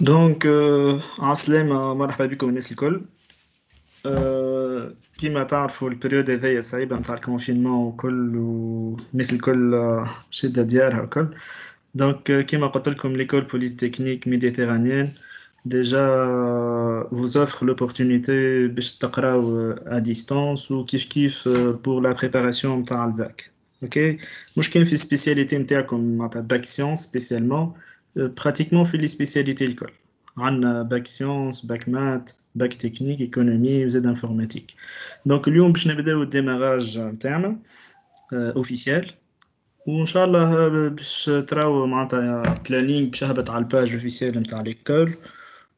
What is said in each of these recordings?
دونك عسلامة مرحبا بكم الناس الكل. كيما تعرفوا البريود هذيا الصعيبة متاع الكونفينمون وكل والناس الكل شادة ديارها وكل. دونك كيما قلت لكم l'école polytechnique méditerranéenne déjà vous offre l'opportunité باش تقراو à distance وكيف كيف pour la préparation متاع الباك. اوكي مش كان في سبيسياليتي نتاعكم معناتها باك سيونس سبيسيالمون pratiquement في لي سبيسياليتي الكل عندنا باك سيونس باك مات باك تكنيك ايكونومي وزاد انفورماتيك. دونك اليوم باش نبداو الديماراج نتاعنا اوفيسيال وان شاء الله باش تراو معناتها بلانينغ باش هبط على الباج اوفيسيال نتاع ليكول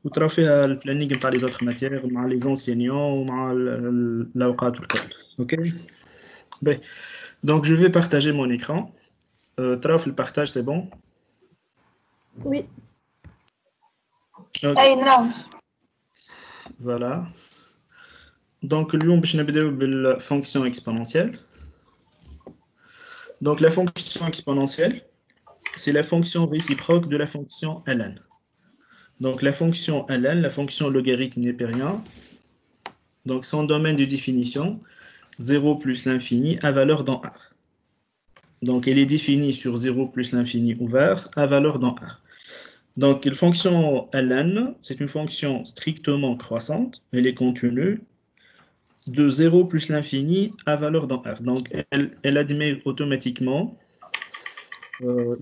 وتراو فيها البلانينغ نتاع لي زوتر ماتيير مع لي زونسينيون ومع الاوقات الكل. اوكي باهي دونك جو في بارتاجي مون ايكران. تراو في البارتاج سي بون؟ Oui. Ok. أي نعم. Voilà. Donc, اليوم باش نبداو بالfonction exponentielle. Donc, la fonction exponentielle, c'est la fonction réciproque de la fonction ln. Donc, la fonction ln, la fonction logarithme népérien, donc son domaine de définition, 0 plus l'infini à valeur dans R. Donc, elle est définie sur 0 plus l'infini ouvert à valeur dans R. Donc, la fonction ln, c'est une fonction strictement croissante. Elle est contenue de 0 plus l'infini à valeur dans R. Donc, elle admet automatiquement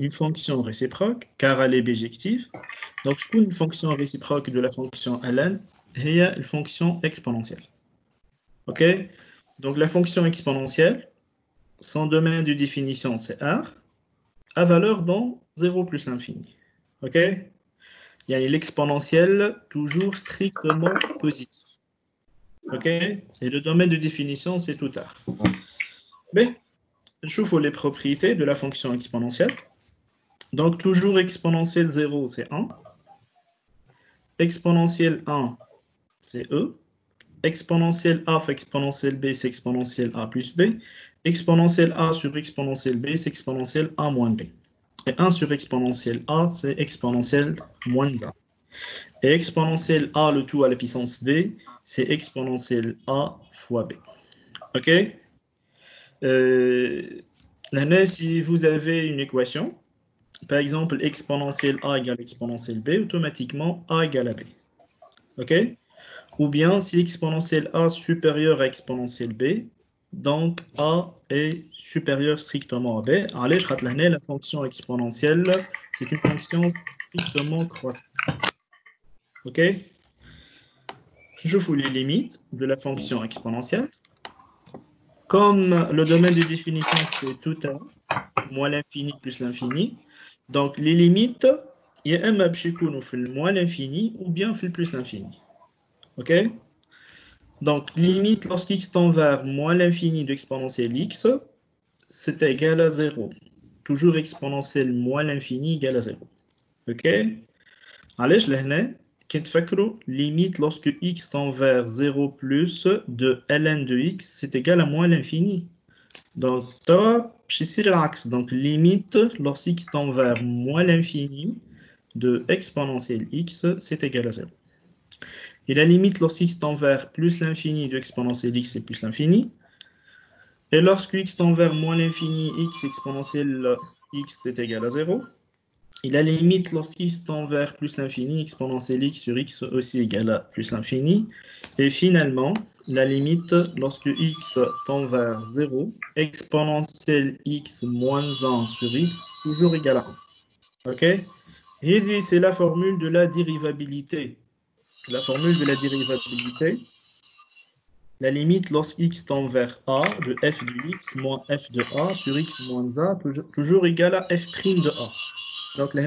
une fonction réciproque, car elle est bijective. Donc, je trouve une fonction réciproque de la fonction ln, et une fonction exponentielle. OK? Donc, la fonction exponentielle, son domaine de définition, c'est R, à valeur dans 0 plus l'infini. OK? Il y a l'exponentielle toujours strictement positif. OK? Et le domaine de définition, c'est tout R. Mais, je trouve les propriétés de la fonction exponentielle. Donc, toujours exponentielle 0, c'est 1. Exponentielle 1, c'est E. Exponentielle A fois exponentielle B, c'est exponentielle A plus B. Exponentielle A sur exponentielle B, c'est exponentielle A moins B. Et 1 sur exponentielle A, c'est exponentielle moins A. Et exponentielle A, le tout à la puissance B, c'est exponentielle A fois B. OK? Là, si vous avez une équation, par exemple, exponentielle A égale exponentielle B, automatiquement A égale à B. OK? Ou bien, si exponentielle A supérieure à exponentielle B, donc A est supérieur strictement à B. Allez, je rate la fonction exponentielle, c'est une fonction strictement croissante. OK? Je vous les limites de la fonction exponentielle. Comme le domaine de définition, c'est tout R, moins l'infini plus l'infini, donc les limites, il y a un mabchikoun fait le moins l'infini ou bien fait le plus l'infini. OK? Donc, limite lorsqu'x tend vers moins l'infini de exponentielle x, c'est égal à 0. Toujours exponentielle moins l'infini égale à 0. OK? Allez, je l'ai. Limite lorsque x tend vers 0 plus de ln de x, c'est égal à moins l'infini. Donc, c'est l'axe. Donc, limite lorsqu'x tend vers moins l'infini de exponentielle x, c'est égal à 0. Et la limite lorsqu'x tend vers plus l'infini de exponentielle x, c'est plus l'infini. Et lorsque x tend vers moins l'infini, x exponentielle x, c'est égal à 0. Et la limite lorsqu'x tend vers plus l'infini, exponentielle x sur x aussi égale à plus l'infini. Et finalement, la limite lorsque x tend vers 0, exponentielle x moins 1 sur x, toujours égale à 1. OK? Et c'est la formule de la dérivabilité. La formule de la dérivabilité, la limite lorsqu'x tend vers a de f de x moins f de a sur x moins a, toujours égal à f' de a. Donc, la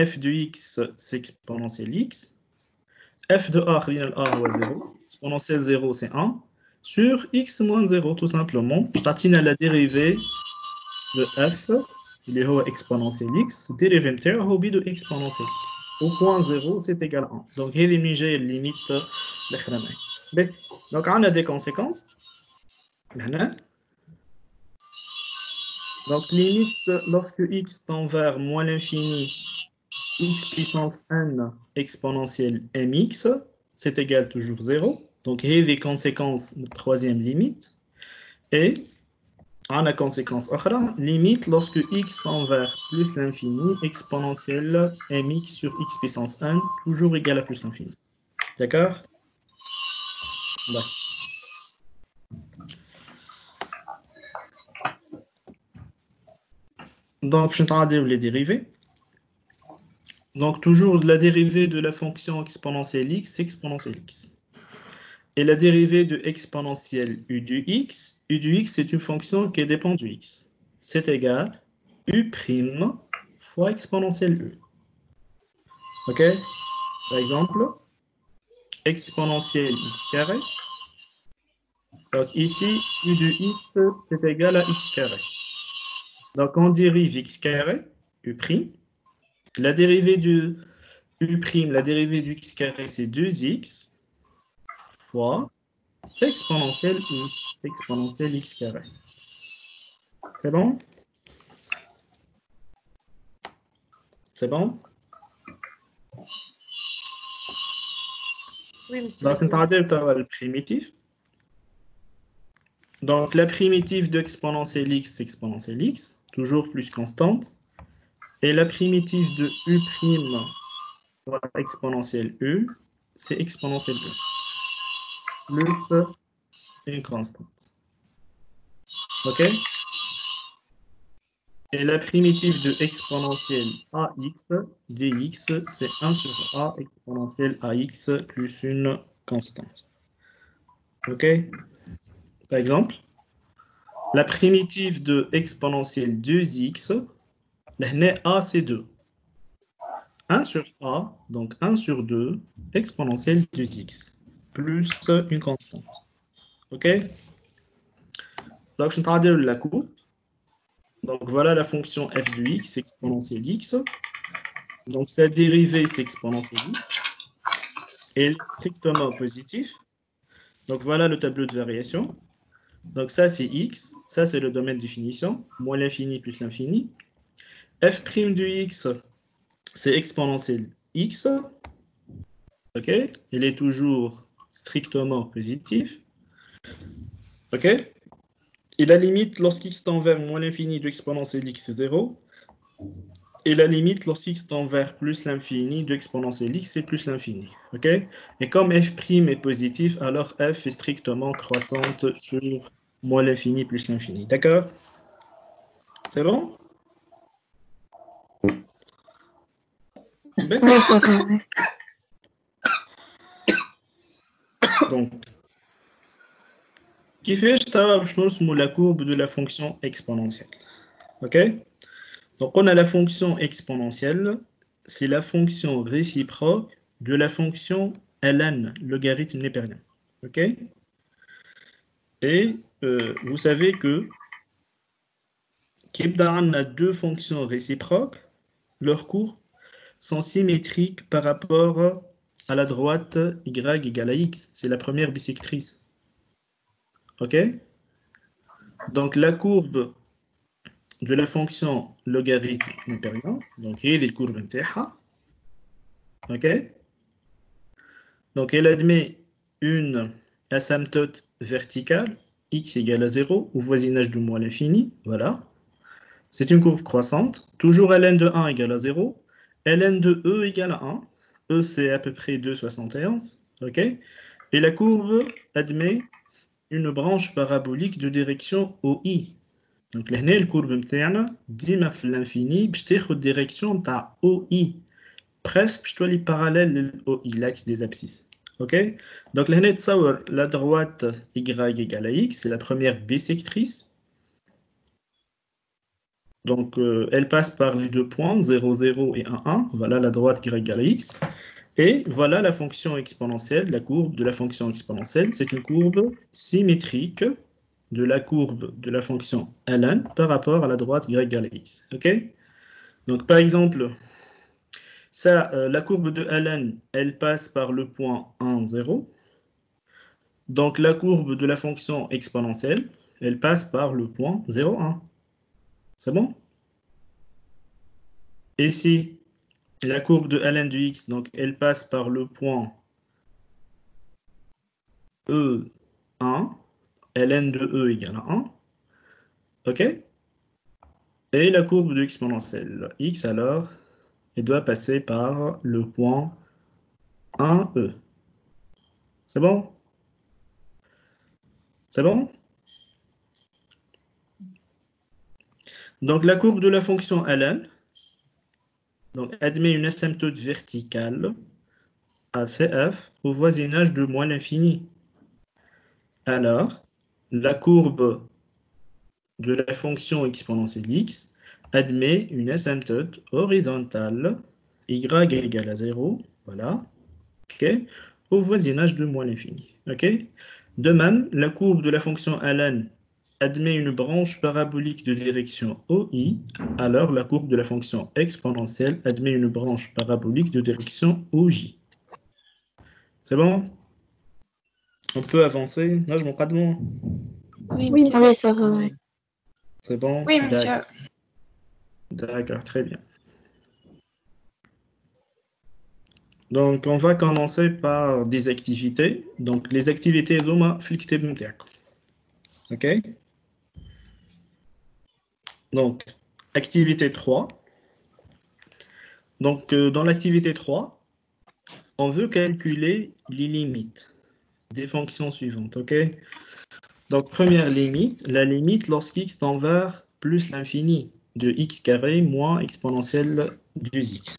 f de x, c'est exponentielle x. F de a, a 0. Exponentielle 0, c'est 1. Sur x moins 0, tout simplement. Je t'attends à la dérivée de f, il est exponentielle x. Dérivée de exponentielle x. Au point 0, c'est égal à 1. Donc, il y a une limite. Donc, on a des conséquences. Donc, limite lorsque x tend vers moins l'infini x puissance n exponentielle mx, c'est égal toujours 0. Donc, il y a des conséquences de troisième limite. Et on a conséquence autre, limite lorsque x tend vers plus l'infini, exponentielle mx sur x puissance n, toujours égal à plus l'infini. D'accord? Donc, je vais traduire les dérivés. Donc, toujours la dérivée de la fonction exponentielle x, c'est exponentielle x. Et la dérivée de exponentielle u du x c'est une fonction qui dépend du x. C'est égal u' fois exponentielle u. OK? Par exemple, exponentielle x carré. Donc ici, u de x, c'est égal à x carré. Donc on dérive x carré, u'. La dérivée du u', la dérivée du x carré, c'est 2x fois exponentielle u, exponentielle x carré. C'est bon? C'est bon? Oui, monsieur. Donc on va dire le primitif. Donc la primitive de exponentielle x, c'est exponentielle x, toujours plus constante. Et la primitive de u' fois exponentielle u, c'est exponentielle u. Plus une constante. OK? Et la primitive de exponentielle ax dx, c'est 1 sur a exponentielle ax plus une constante. OK? Par exemple, la primitive de exponentielle 2x, a c'est 2. 1 sur a, donc 1 sur 2, exponentielle 2x, plus une constante. OK? Donc, je vais traduire la courbe. Donc, voilà la fonction f de x, exponentielle x. Donc, sa dérivée, c'est exponentielle x. Et elle est strictement positive. Donc, voilà le tableau de variation. Donc, ça, c'est x. Ça, c'est le domaine de définition. Moins l'infini plus l'infini. f' de x, c'est exponentielle x. OK? Elle est toujours strictement positive. OK? Et la limite, lorsqu'x tend vers moins l'infini de exponentielle x, c'est 0. Et la limite, lorsqu'x tend vers plus l'infini de exponentielle x, c'est plus l'infini. OK? Et comme f' est positif, alors f est strictement croissante sur moins l'infini plus l'infini. D'accord? C'est bon? Ben, Oui, c'est bon. donc, qui fait la courbe de la fonction exponentielle. OK? Donc, on a la fonction exponentielle, c'est la fonction réciproque de la fonction ln, logarithme népérien. OK? Et vous savez que on a deux fonctions réciproques, leurs courbes sont symétriques par rapport à la droite y égale à x. C'est la première bisectrice. OK? Donc, la courbe de la fonction logarithme népérien, donc il y a des courbes نتاعها. OK? Donc, elle admet une asymptote verticale, x égale à 0, au voisinage de moins l'infini. Voilà. C'est une courbe croissante. Toujours ln de 1 égale à 0. ln de e égale à 1. E, c'est à peu près 2,71. OK? Et la courbe admet une branche parabolique de direction OI. Donc, là, la courbe متاعنا ديما في l'infini باش تاخد direction تاع OI. Presque باش تولي parallèle للOI, l'axe des abscisses. OK? Donc, là, تصور la droite y égale à x, c'est la première bisectrice. Donc, elle passe par les deux points, 0, 0 et 1, 1. Voilà la droite y égale à x. Et voilà la fonction exponentielle, la courbe de la fonction exponentielle. C'est une courbe symétrique de la courbe de la fonction ln par rapport à la droite y égale à x. OK? Donc, par exemple, ça, la courbe de ln, elle passe par le point 1, 0. Donc, la courbe de la fonction exponentielle, elle passe par le point 0, 1. C'est bon? Et si la courbe de ln de x, donc elle passe par le point E1, ln de E égale à 1, ok? Et la courbe de exponentielle x, alors, elle doit passer par le point 1E. C'est bon? C'est bon? Donc la courbe de la fonction ln, donc admet une asymptote verticale à CF au voisinage de moins l'infini. Alors, la courbe de la fonction exponentielle x admet une asymptote horizontale y égale à 0, voilà, ok, au voisinage de moins l'infini. Ok. De même, la courbe de la fonction ln admet une branche parabolique de direction OI, alors la courbe de la fonction exponentielle admet une branche parabolique de direction OJ. C'est bon? On peut avancer? Là, je m'en pas de moi. Oui, Ah oui, ça va. Oui. C'est bon? Oui, monsieur. D'accord. D'accord, très bien. Donc, on va commencer par des activités. Donc, les activités d'Oma Flickte Bmtiak. OK? Donc, activité 3. Donc, dans l'activité 3, on veut calculer les limites des fonctions suivantes. OK? Donc, première limite, la limite lorsqu'x tend vers plus l'infini de x carré moins exponentielle du x.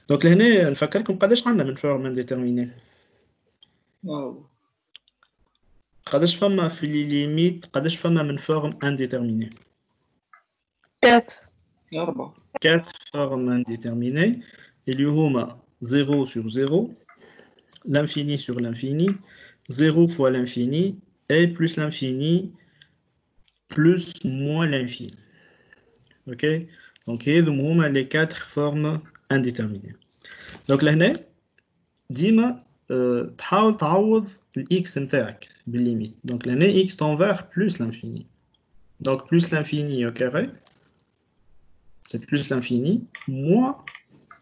Donc, l'année, نفكركم قداش عندنا من forme indéterminée. واو قداش فما في les limites قداش فما من forme indéterminée. 4. أربعة 4 formes indéterminées. Et lui, 0 sur 0, l'infini sur l'infini, 0 fois l'infini, et plus l'infini, plus moins l'infini. Ok? Donc, les 4 formes indéterminées. Donc, là, ديما تحاول تعوض x نتاعك بالlimite. Donc, là, x tend vers plus l'infini. Donc, plus l'infini au carré, c'est plus l'infini, moins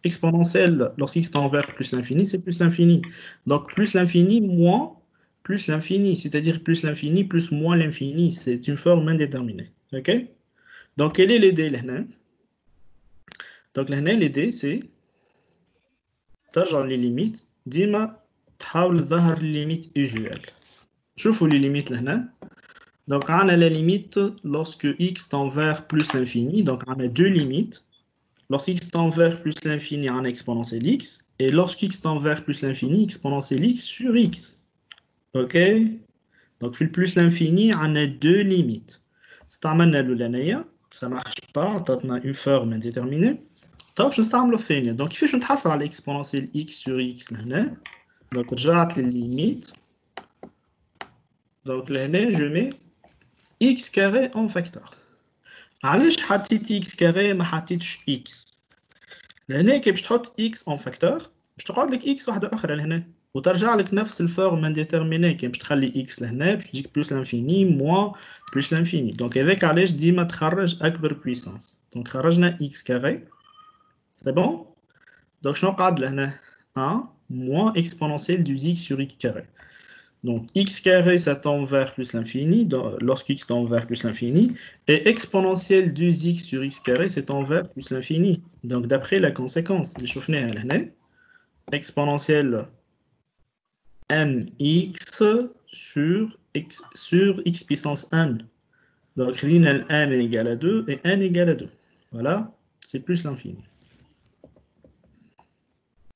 exponentielle, lorsqu'x tend vers plus l'infini, c'est plus l'infini. Donc, plus l'infini, moins plus l'infini, c'est-à-dire plus l'infini, plus moins l'infini. C'est une forme indéterminée. OK? Donc, quelle est l'idée là? Donc, là, l'idée, c'est ترجع les limites. ديما تحاول تظهر les limites usuelles. شوفوا les limites là. Donc, on a la limite lorsque x tend vers plus l'infini. Donc, on a deux limites. Lorsqu'x tend vers plus l'infini, on a exponentielle x. Et lorsqu'x tend vers plus l'infini, exponentielle x sur x. OK? Donc, في plus l'infini, on a deux limites. استعملنا الأولانية, ça ne marche pas, on a une forme indéterminée. طب باش نستعملوا الثانية. Donc, كيفاش نتحصل على exponentielle x sur x لهنا. Donc, رجعت للlimite. Donc, لهنا, je mets x carré en facteur. علاش حطيت x carré ما حطيتش x؟ لهنا كي باش تحط x en facteur باش تقعد لك x واحدة أخرى لهنا وترجع لك نفس الفورم انديترميني كي باش تخلي x لهنا باش تجيك بلس لانفيني موان بلس لانفيني. دونك هذاك علاش ديما تخرج أكبر بويسانس. دونك خرجنا x carré. سي بون. دونك شنو قعد لهنا 1 moins exponentielle du x sur x carré. Donc, x carré, ça tend vers plus l'infini, lorsque x tend vers plus l'infini, et exponentielle du x sur x carré, c'est tend vers plus l'infini. Donc, d'après la conséquence, exponentielle mx sur x puissance n. Donc, n égale à 2 et n égale à 2. Voilà, c'est plus l'infini.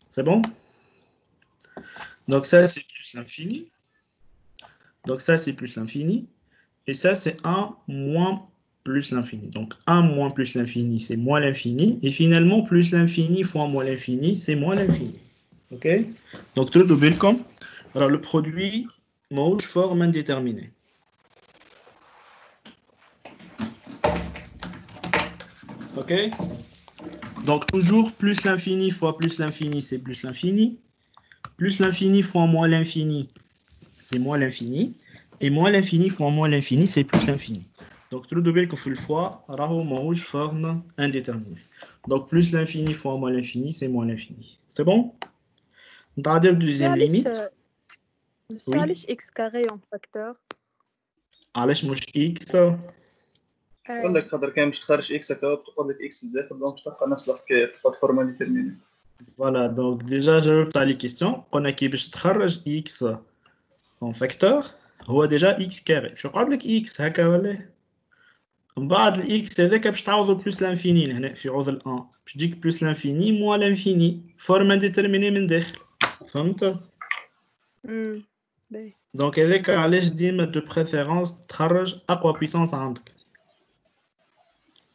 C'est bon? Donc, ça, c'est plus l'infini. Donc ça, c'est plus l'infini. Et ça, c'est 1 moins plus l'infini. Donc 1 moins plus l'infini, c'est moins l'infini. Et finalement, plus l'infini fois moins l'infini, c'est moins l'infini. OK? Donc tout le comme. Alors le produit, mode, forme indéterminée. OK? Donc toujours plus l'infini fois plus l'infini, c'est plus l'infini. Plus l'infini fois moins l'infini, c'est moins l'infini. Et moins l'infini fois moins l'infini, c'est plus l'infini. Donc, tout le que le fois, raho mange forme indéterminée. Donc, plus l'infini fois moins l'infini, c'est moins l'infini. C'est bon? On va la deuxième limite. Monsieur, علاش x carré en facteur? علاش مش x يقول لك خاطر كان باش تخرج اكس هكا بتقعد لك اكس لداخل دونك باش تبقى نفس الحكايه تبقى فورما ديتيرميني. Voilà, donc déjà, جاوبت على les questions. On a كي باش تخرج x en facteur هو déjà x carré. باش يقعد لك x هكا ولا؟ من بعد الاكس هذاك باش تعوضو بلوس لانفيني هنا في عوض ال1 باش تجيك بلوس لانفيني موا لانفيني فورما ديتيرميني من داخل فهمت؟ باهي. دونك هذاك علاش ديما دو بريفيرونس تخرج اقوى بيسونس عندك.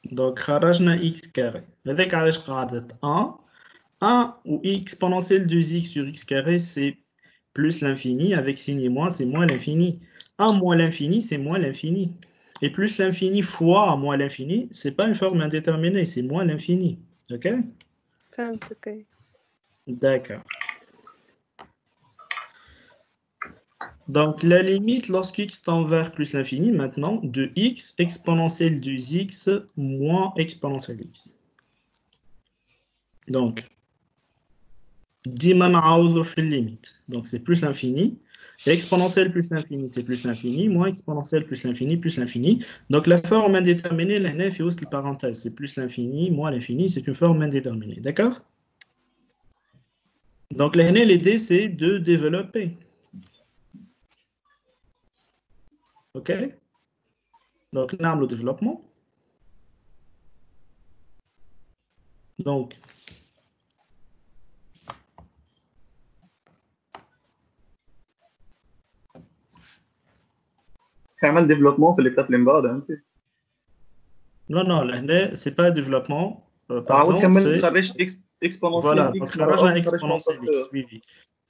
دونك خرجنا اكس كاري هذاك علاش قاعدة 1 ou exponentielle de x sur x carré c'est plus l'infini avec signe et moins c'est moins l'infini. 1 moins l'infini c'est moins l'infini. Et plus l'infini fois moins l'infini, c'est pas une forme indéterminée, c'est moins l'infini. Ok? Ok. D'accord. Donc la limite lorsque x tend vers plus l'infini, maintenant, de x exponentielle de x moins exponentielle x. Donc, ديما نعوضو في limite. Donc c'est plus l'infini. Exponentielle plus l'infini, c'est plus l'infini. Moins exponentielle plus l'infini. Donc la forme indéterminée, là, il y a aussi la parenthèse. C'est plus l'infini, moins l'infini, c'est une forme indéterminée. D'accord? Donc là, l'idée, c'est de développer. OK? Donc, on a le développement. Donc, كعمل ديفلوبمون في l'étape اللي من بعد انت. non, là, c'est pas développement. عاود Pardon, كمل c'est... خرجت اكس اكسبونسيال Voilà, donc اكس مره خرجنا اخرى خرجت exponentielle x, oui, oui.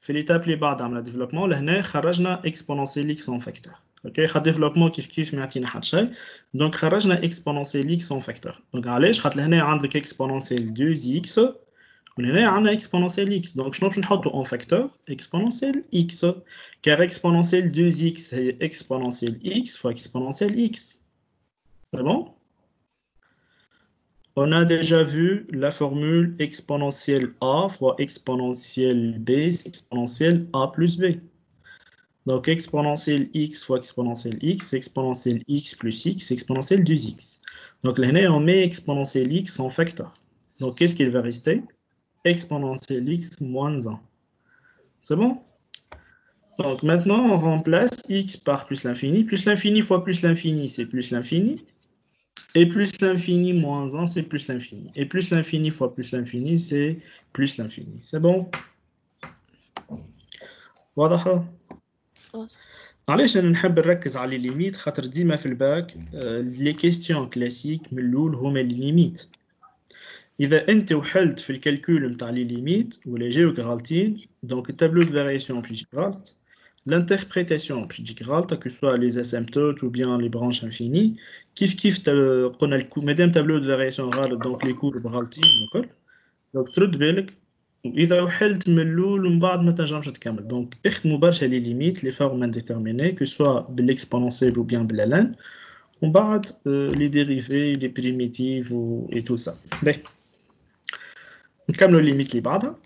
في l'étape اللي بعد عملنا développement لهنا خرجنا exponentielle x en facteur. OK, خا développement كيف ما يعطينا حد شيء. Donc خرجنا exponentielle x en facteur. Donc علاش؟ خاطر لهنا عندك exponentielle 2x ولهنا عندنا exponentielle x. Donc شنو باش نحطو en facteur؟ exponentielle x. Car exponentielle 2x هي exponentielle x fois exponentielle x. C'est bon? On a déjà vu la formule exponentielle a fois exponentielle b, c'est exponentielle a plus b. Donc exponentielle x fois exponentielle x, c'est exponentielle x plus x, c'est exponentielle 2x. Donc là, on met exponentielle x en facteur. Donc qu'est-ce qu'il va rester? Exponentielle x moins 1. C'est bon? Donc maintenant, on remplace x par plus l'infini fois plus l'infini, c'est plus l'infini. Et plus l'infini moins 1, c'est plus l'infini. Et plus l'infini fois plus l'infini, c'est plus l'infini. C'est bon? واضح؟ علاش انا نحب نركز على لي ليميت خاطر ديما في الباك لي كيستيون كلاسيك من الاول هما لي ليميت. اذا انت وحلت في الكالكول نتاع لي ليميت ولا جاوك غالطين دونك التابلو دو فارياسيون باش يجيك غلط. L'interprétation, que ce soit les asymptotes ou bien les branches infinies, kif قلنا مادام tableau de variation غلط donc les courbes غالطين وكل donc ترد بالك وإذا وحلت من الأول ومن بعد ما تنجمش تكمل donc اخدموا برشا les limites les formes indéterminées que ce soit بالexponentielle ou bien باللن ومن بعد les dérivés les primitives et tout ça. باهي نكملوا les limites اللي بعدها.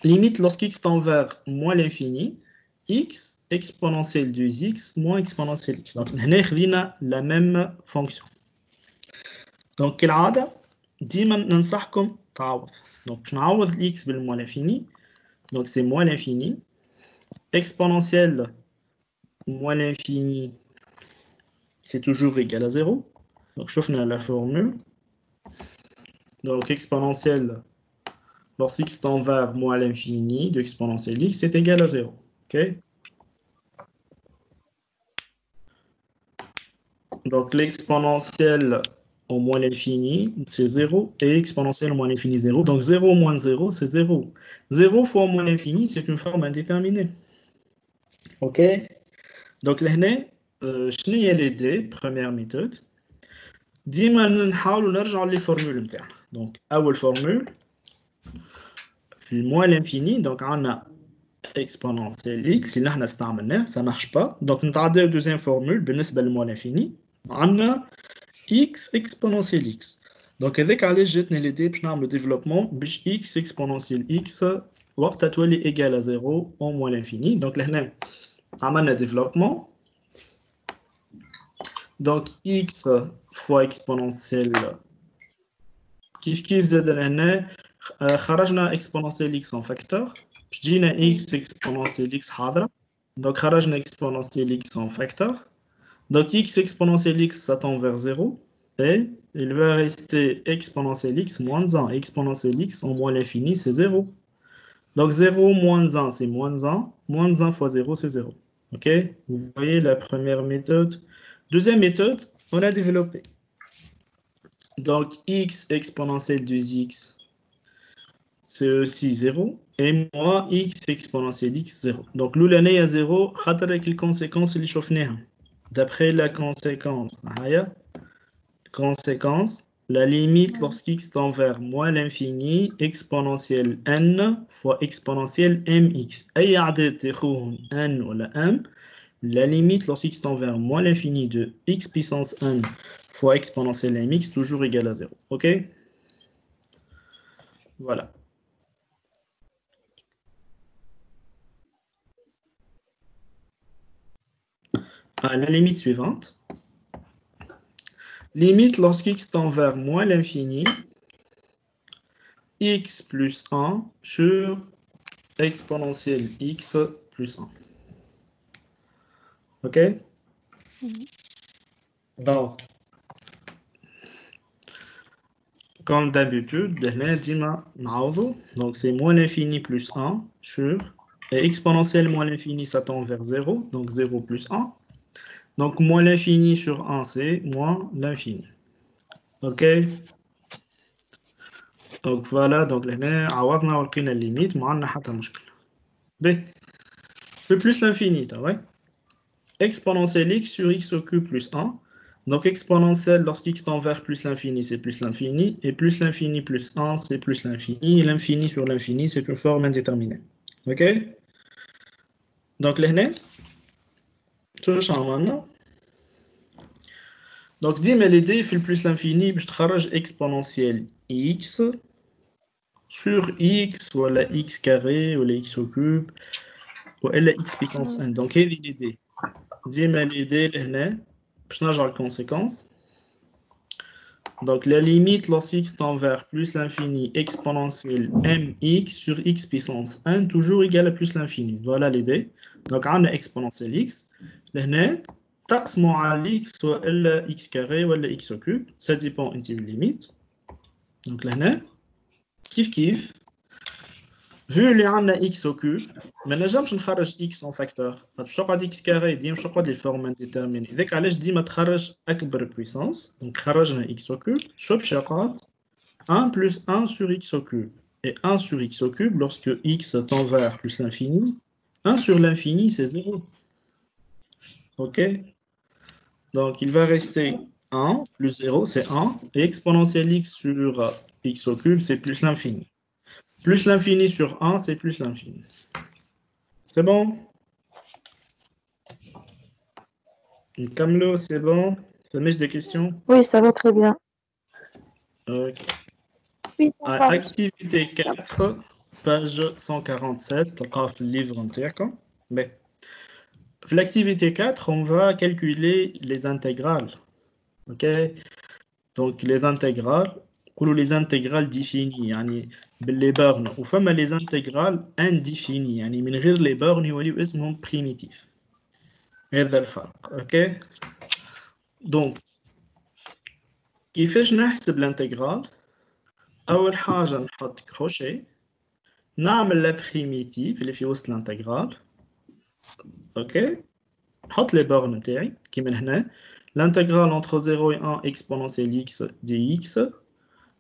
Limite lorsque x tend vers moins l'infini x exponentielle de x moins exponentielle x. Donc, on a la même fonction. Donc, كالعادة ديما ننصحكم تعوض. Donc, نعوض x بالموال l'infini. Donc, c'est moins l'infini. Exponentielle moins l'infini, c'est toujours égal à 0. Donc, je fais la formule. Donc, exponentielle, lorsque x tend vers moins l'infini de exponentielle x, c'est égal à 0. OK? Donc l'exponentielle au moins l'infini, c'est 0, et exponentielle au moins l'infini, 0. Donc 0 moins 0, c'est 0. 0 fois au moins l'infini, c'est une forme indéterminée. OK? Donc là, je n'ai l'idée, première méthode. ديما نحاولوا نرجعوا les formules نتاعنا. Donc أول formule في الموال l'infini, donc on a exponentielle x اللي احنا استعملناه, ça marche pas. Donc نتعداو deuxième formule بالنسبة للموال l'infini. On a x exponentielle x. Donc, avec allez, j'ai l'idée pour le développement, x exponentielle x, est égal à 0 au moins l'infini. Donc, là, on a le développement. Donc, x fois exponentielle. Kif z لهنا خرجنا exponentielle x en facteur. جينا x exponentielle x حاضرة. Donc, خرجنا exponentielle x en facteur. Donc, x exponentielle x, ça tend vers 0. Et il va rester exponentielle x moins 1. Exponentielle x en moins l'infini, c'est 0. Donc, 0 moins 1, c'est moins 1. Moins 1 fois 0, c'est 0. OK? Vous voyez la première méthode. Deuxième méthode, on a développé. Donc, x exponentielle de x, c'est aussi 0. Et moins x exponentielle x, 0. Donc, l'année à 0, avec les conséquences, les chauffe-néant. D'après la conséquence, la limite lorsqu'x tend vers moins l'infini, exponentielle n fois exponentielle mx. أي عدد تاخذهم n ou m, la limite lorsqu'x tend vers moins l'infini de x puissance n fois exponentielle mx toujours égale à 0. OK? Voilà. À la limite suivante. Limite lorsqu'x tend vers moins l'infini, x plus 1 sur exponentielle x plus 1. OK? Donc, comme d'habitude, donc c'est moins l'infini plus 1 sur, et exponentielle moins l'infini, ça tend vers 0, donc 0 plus 1. Donc, moins l'infini sur 1, c'est moins l'infini. OK? Donc, voilà, donc là, عوضنا ولقينا limite, ما عندنا حتى مشكلة. B. Plus l'infini, ouais? Exponentielle x sur x au cube plus 1. Donc, exponentielle, lorsqu'x tend vers plus l'infini, c'est plus l'infini. Et plus l'infini plus 1, c'est plus l'infini. Et l'infini sur l'infini, c'est une forme indéterminée. OK? Donc, là, tout ça maintenant. Donc, dis-moi l'idée, fait plus l'infini, je travaille exponentielle x sur x, ou la x carré, ou la x au cube, ou la x puissance n. Donc, quelle est l'idée? Dis-moi l'idée, là, je n'ai la conséquence. Donc, la limite lorsqu'x tend vers plus l'infini exponentielle mx sur x puissance 1, toujours égale à plus l'infini. Voilà l'idée. Donc, on a exponentielle x. Là, تقسموا على x ولا x carré ولا x au cube. Ça dépend de la limite. Donc, là, kiff. Vu les on a x au cube, ما نجمش نخرج x en facteur. باش تقعد x carré ديما باش تقعد لي فورم indéterminée. إذاك علاش ديما تخرج أكبر puissance. Donc خرجنا x au cube. شوف باش يقعد 1 plus 1 sur x au cube. Et 1 sur x au cube, lorsque x tend vers plus l'infini, 1 sur l'infini, c'est 0. OK? Donc, il va rester 1 plus 0, c'est 1. Et exponentielle x sur x au cube, c'est plus l'infini. Plus l'infini sur 1, c'est plus l'infini. C'est bon? Kamlo, c'est bon? Ça met des questions? Oui, ça va très bien. OK. Oui, ça va. Activité 4, page 147, le livre entier. Mais, l'activité 4, on va calculer les intégrales. OK? Donc, les intégrales, ou les intégrales définies, يعني باللي bornes, ou فما les intégrales indéfinies, يعني من غير les bornes يوليو اسمهم primitifs. هذا الفرق. OK? Donc, كيفاش نحسب l'intégrale؟ أول حاجة نحط كروشيه، نعمل la primitive اللي في وسط l'intégrale. OK? نحط les bornes نتاعي كيما هنا. L'intégrale entre 0 et 1 exponentielle x dx.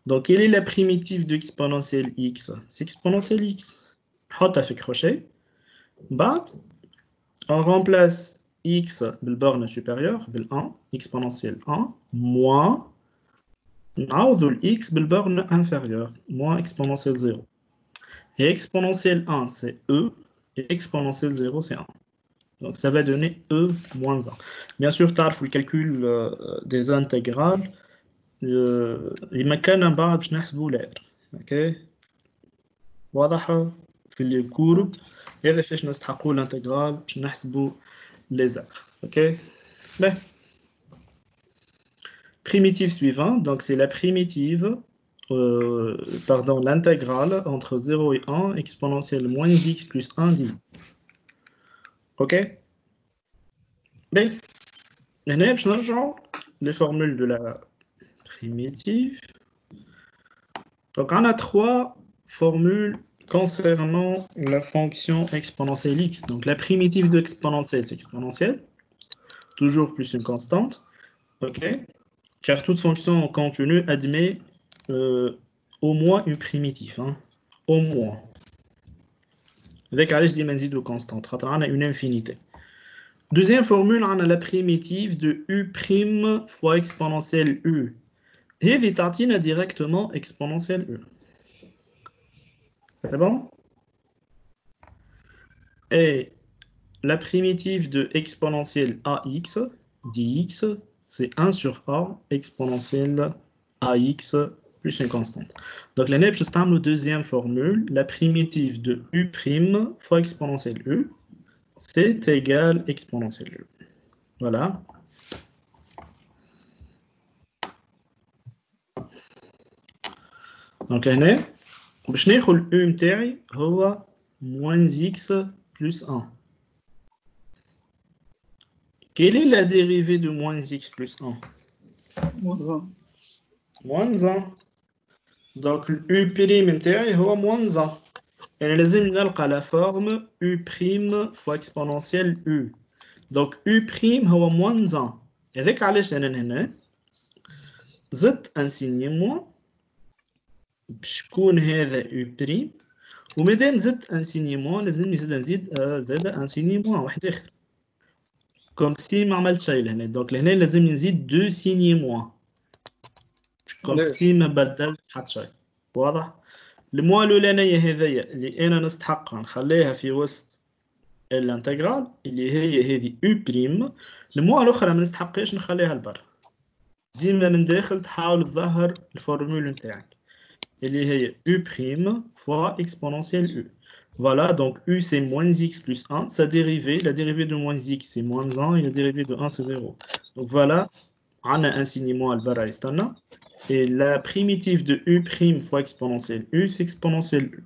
Donc, quelle est la primitive de exponentielle x? C'est exponentielle x. نحطها في crochet. بعد on remplace x بالborne supérieure بال1 exponentielle 1 moins نعوضوا x بالborne inférieure moins exponentielle 0. Et exponentielle 1 c'est e et exponentielle 0 c'est 1. Donc ça va donner E moins 1. Bien sûr, tu as le calcul des intégrales. يمكننا بعد باش نحسبوا لير. اوكي واضحة في الكورب هذا فاش نستحقوا الانتجرال باش نحسبوا ليزار. اوكي لا primitive suivante, donc c'est la primitive pardon, l'intégrale entre 0 et 1 exponentielle moins x plus 1 dx. Ok. Mais هنا باش نرجعوا les formules de la primitive. Donc on a trois formules concernant la fonction exponentielle x. Donc la primitive de exponentielle, c'est exponentielle, toujours plus une constante. Ok. Car toute fonction continue admet au moins une primitive. Hein. Au moins. Avec allez, je dis de constante. On a une infinité. Deuxième formule, on a la primitive de u' fois exponentielle u. Et vitatine directement exponentielle u. C'est bon? Et la primitive de exponentielle ax, dx, c'est 1 sur a exponentielle ax plus une constante. Donc, la deuxième formule, la primitive de u' fois exponentielle u, c'est égal exponentielle u. Voilà. Donc, là, باش ناخذ u نتاعي هو moins x plus 1. Quelle est la dérivée de moins x plus 1? Moins 1. Moins 1. Donc, u' نتاعي هو moins 1. Et لازم نلقى la forme u' fois exponentielle u. Donc, u' هو moins 1. هذاك علاش أنا هنا زدت un signe moins باش يكون هذا u'. ومادام زدت ان سيني موان لازم نزيد ان سيني موان واحد اخر كوم سي ما عملت شيء لهنا. دونك لهنا لازم نزيد دو سيني موان كوم سي ما بدلت حتى شيء. واضح؟ الموا الاولانيه هذيا اللي انا نستحقها نخليها في وسط الانتجرال اللي هي هذه او بريم. الموا الاخرى ما نستحقهاش نخليها لبرا. ديما من داخل تحاول تظهر الفورمول نتاعك اللي هي u' fois exponentielle u. Voilà, donc u c'est moins x plus 1, sa dérivée, la dérivée de moins x c'est moins 1 et la dérivée de 1 c'est 0. Donc voilà, on a un signe moins al-bara istana. Et la primitive de u' fois exponentielle u c'est exponentielle u.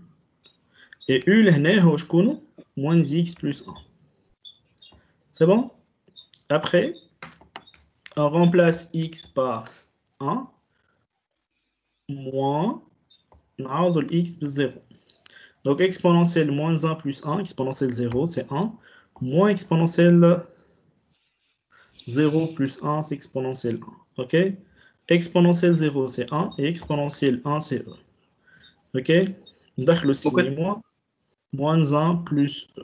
Et u l'hna هو شكون moins x plus 1. C'est bon? Après, on remplace x par 1 moins نعوض x de 0. Donc exponentielle moins 1 plus 1, exponentielle 0 c'est 1, moins exponentielle 0 plus 1 c'est exponentielle 1. Ok? Exponentielle 0 c'est 1 et exponentielle 1 c'est e. Ok? D'accord, le signe moins 1 plus e.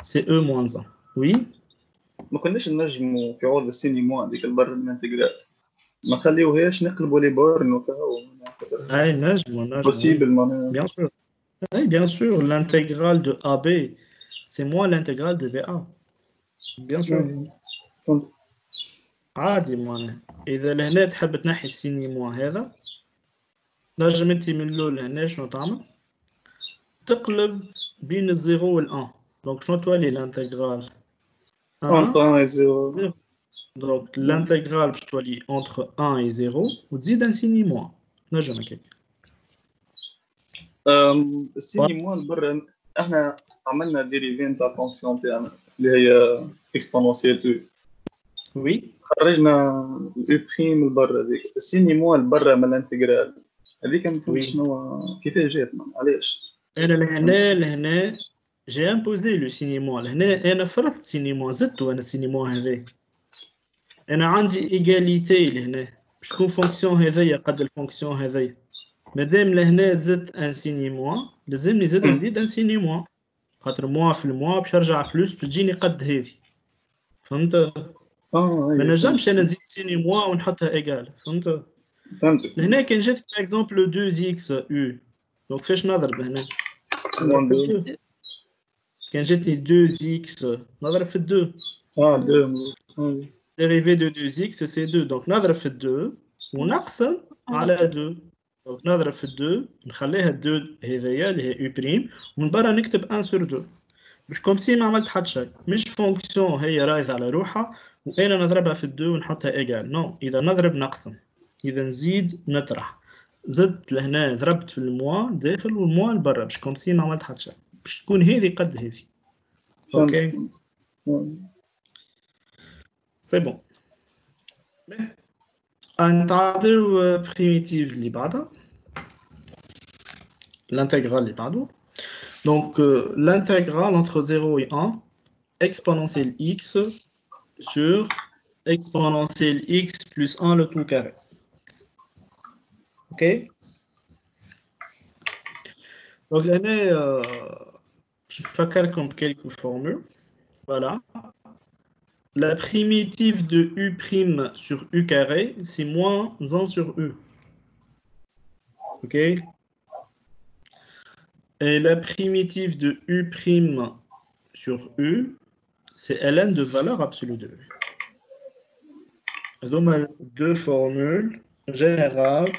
C'est e moins 1. Oui? ما كناش نجموا في عوض السيني موان ديك البر الانتجرال ما خليوهاش نقلبوا لي بار وكهو. اي نجموا possible معناها. Bien sûr. Oui, bien sûr, l'intégrale de AB, c'est moins l'intégrale de BA. Bien sûr. فهمت. عادي معناها إذا لهنا تحب تنحي السيني موان هذا نجم انت من الأول لهنا شنو تعمل؟ تقلب بين الزيرو والأن. دونك شنو تولي الانتجرال؟ entre 1 et 0. دونك الانتجرال باش تولي entre 1 et 0 وتزيد ان سيني موان. نجم هكاك. السيني موان برا احنا عملنا ديريفي نتاع فونكسيون تاعنا اللي هي اكسبونونسيال او. وي. خرجنا الاو بريم لبرا هذيك السيني موان برا من الانتجرال هذيك ما فهمتش شنو كيفاش جات علاش. انا لهنا جي امبوزي لو سيني موان. لهنا انا فرضت سيني موان زدتو انا السيني موان هذا. انا عندي ايغاليتي لهنا باش تكون فونكسيون هذيا قد الفونكسيون هذيا. مادام لهنا زدت ان سيني موان لازمني نزيد ان سيني موان خاطر موان في الموان باش يرجع بلوس باش تجيني قد هذه. فهمت؟ ما نجمش انا نزيد سيني موان ونحطها ايغال. فهمت؟ لهنا كان جاتك باغ اكزومبل 2 x u دونك فاش نضرب هنا؟ كان جاتني 2x نضرب في 2 2 dérivé de 2x c'est 2 donc نضرب في 2 ونقسم على 2 donc نضرب في 2 نخليها 2 هذيا اللي هي u' ومن برا نكتب 1 sur 2 مش كوم سي ما عملت حتى شيء مش فونكسيون هي رايزة على روحها وانا نضربها في 2 ونحطها ايجال نو اذا نضرب نقسم اذا نزيد نطرح زدت لهنا ضربت في الموا داخل والموا لبرا مش كوم سي ما عملت حتى شيء باش تكون هذه قد هذه اوكي سي بون نتعاطيو بريميتيف اللي بعدها l'intégrale اللي بعده donc l'intégrale entre 0 et 1 exponentielle x sur exponentielle x plus 1 le tout carré ok donc là je vais faire comme quelques formules voilà la primitive de u' sur u carré, c'est moins 1 sur u. Ok? Et la primitive de u' sur u, c'est ln de valeur absolue de u. Donc, deux formules générales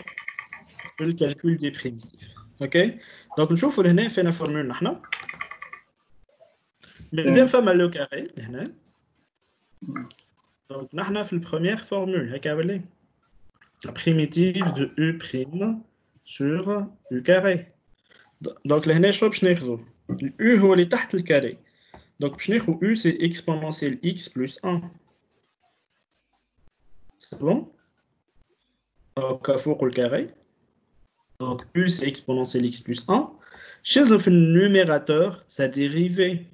pour le calcul des primitives. Ok? Donc, nous allons faire la formule. Mais deuxième fois, le carré. Donc, nous avons fait la première formule, la primitive de u' sur u carré. Donc, là, nous avons u est تحت le carré. Donc, u c'est exponentielle x plus 1. C'est bon? Donc, فوق le carré. Donc, u c'est exponentielle x plus 1. Chez le numérateur, sa dérivée.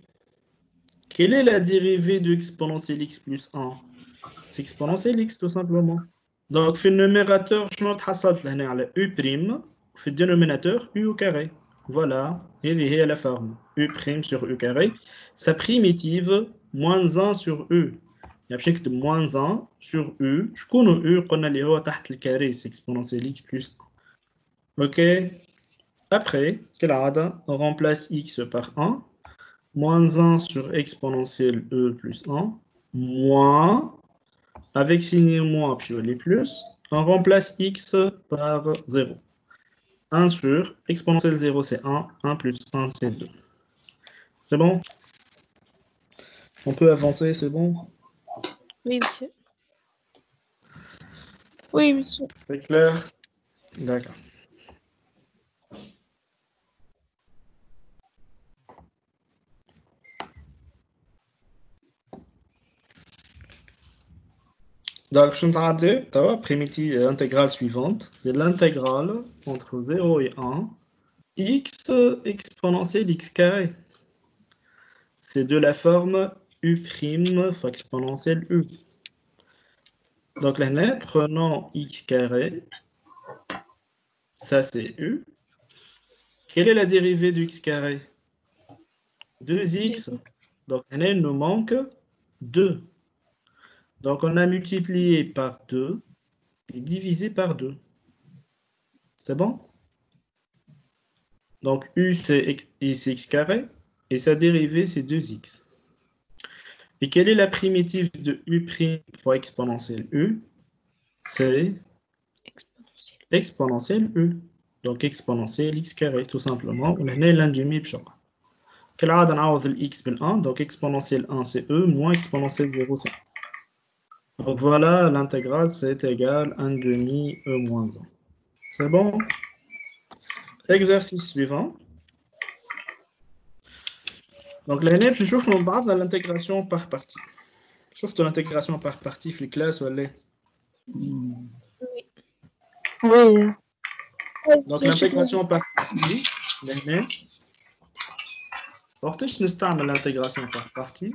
Quelle est la dérivée de exponentielle x plus 1? C'est exponentielle x tout simplement. Donc, في النumérateur, je تحصلت لهنا على u', في dénominateur u au carré. Voilà, et la forme u' sur u carré. Sa primitive, moins 1 sur u. Il y a بشكل moins 1 sur u. Je connais u, qu'on a les hauts تحت le carré, c'est exponentielle x plus 1. Ok. Après, on remplace x par 1. Moins 1 sur exponentielle e plus 1. Moins... Avec signe moins puis les plus, on remplace x par 0. 1 sur exponentielle 0 c'est 1, 1 plus 1 c'est 2. C'est bon? On peut avancer, c'est bon? Oui, monsieur. Oui, monsieur. C'est clair? D'accord. Donc, je vais la primitive intégrale suivante. C'est l'intégrale entre 0 et 1, x exponentielle x carré. C'est de la forme u' fois exponentielle u. Donc là, prenons x carré. Ça, c'est u. Quelle est la dérivée du x carré? 2x. Donc là, il nous manque 2. Donc, on a multiplié par 2 et divisé par 2. C'est bon? Donc, u, c'est x carré et sa dérivée, c'est 2x. Et quelle est la primitive de u' fois exponentielle u? C'est exponentielle u. Donc, exponentielle x carré, tout simplement. On a l'un demi بشغل. كالعادة نعوض x بال1. Donc, exponentielle 1, c'est e, moins exponentielle 0, c'est 1. Donc voilà, l'intégrale c'est égal à 1 demi e moins 1. C'est bon? Exercice suivant. Donc là, je chauffe mon bas dans l'intégration par partie. Chauffe l'intégration par partie, les classes ou les. Oui. Donc l'intégration par partie. Là, وقتاش نستعمل l'intégration par partie.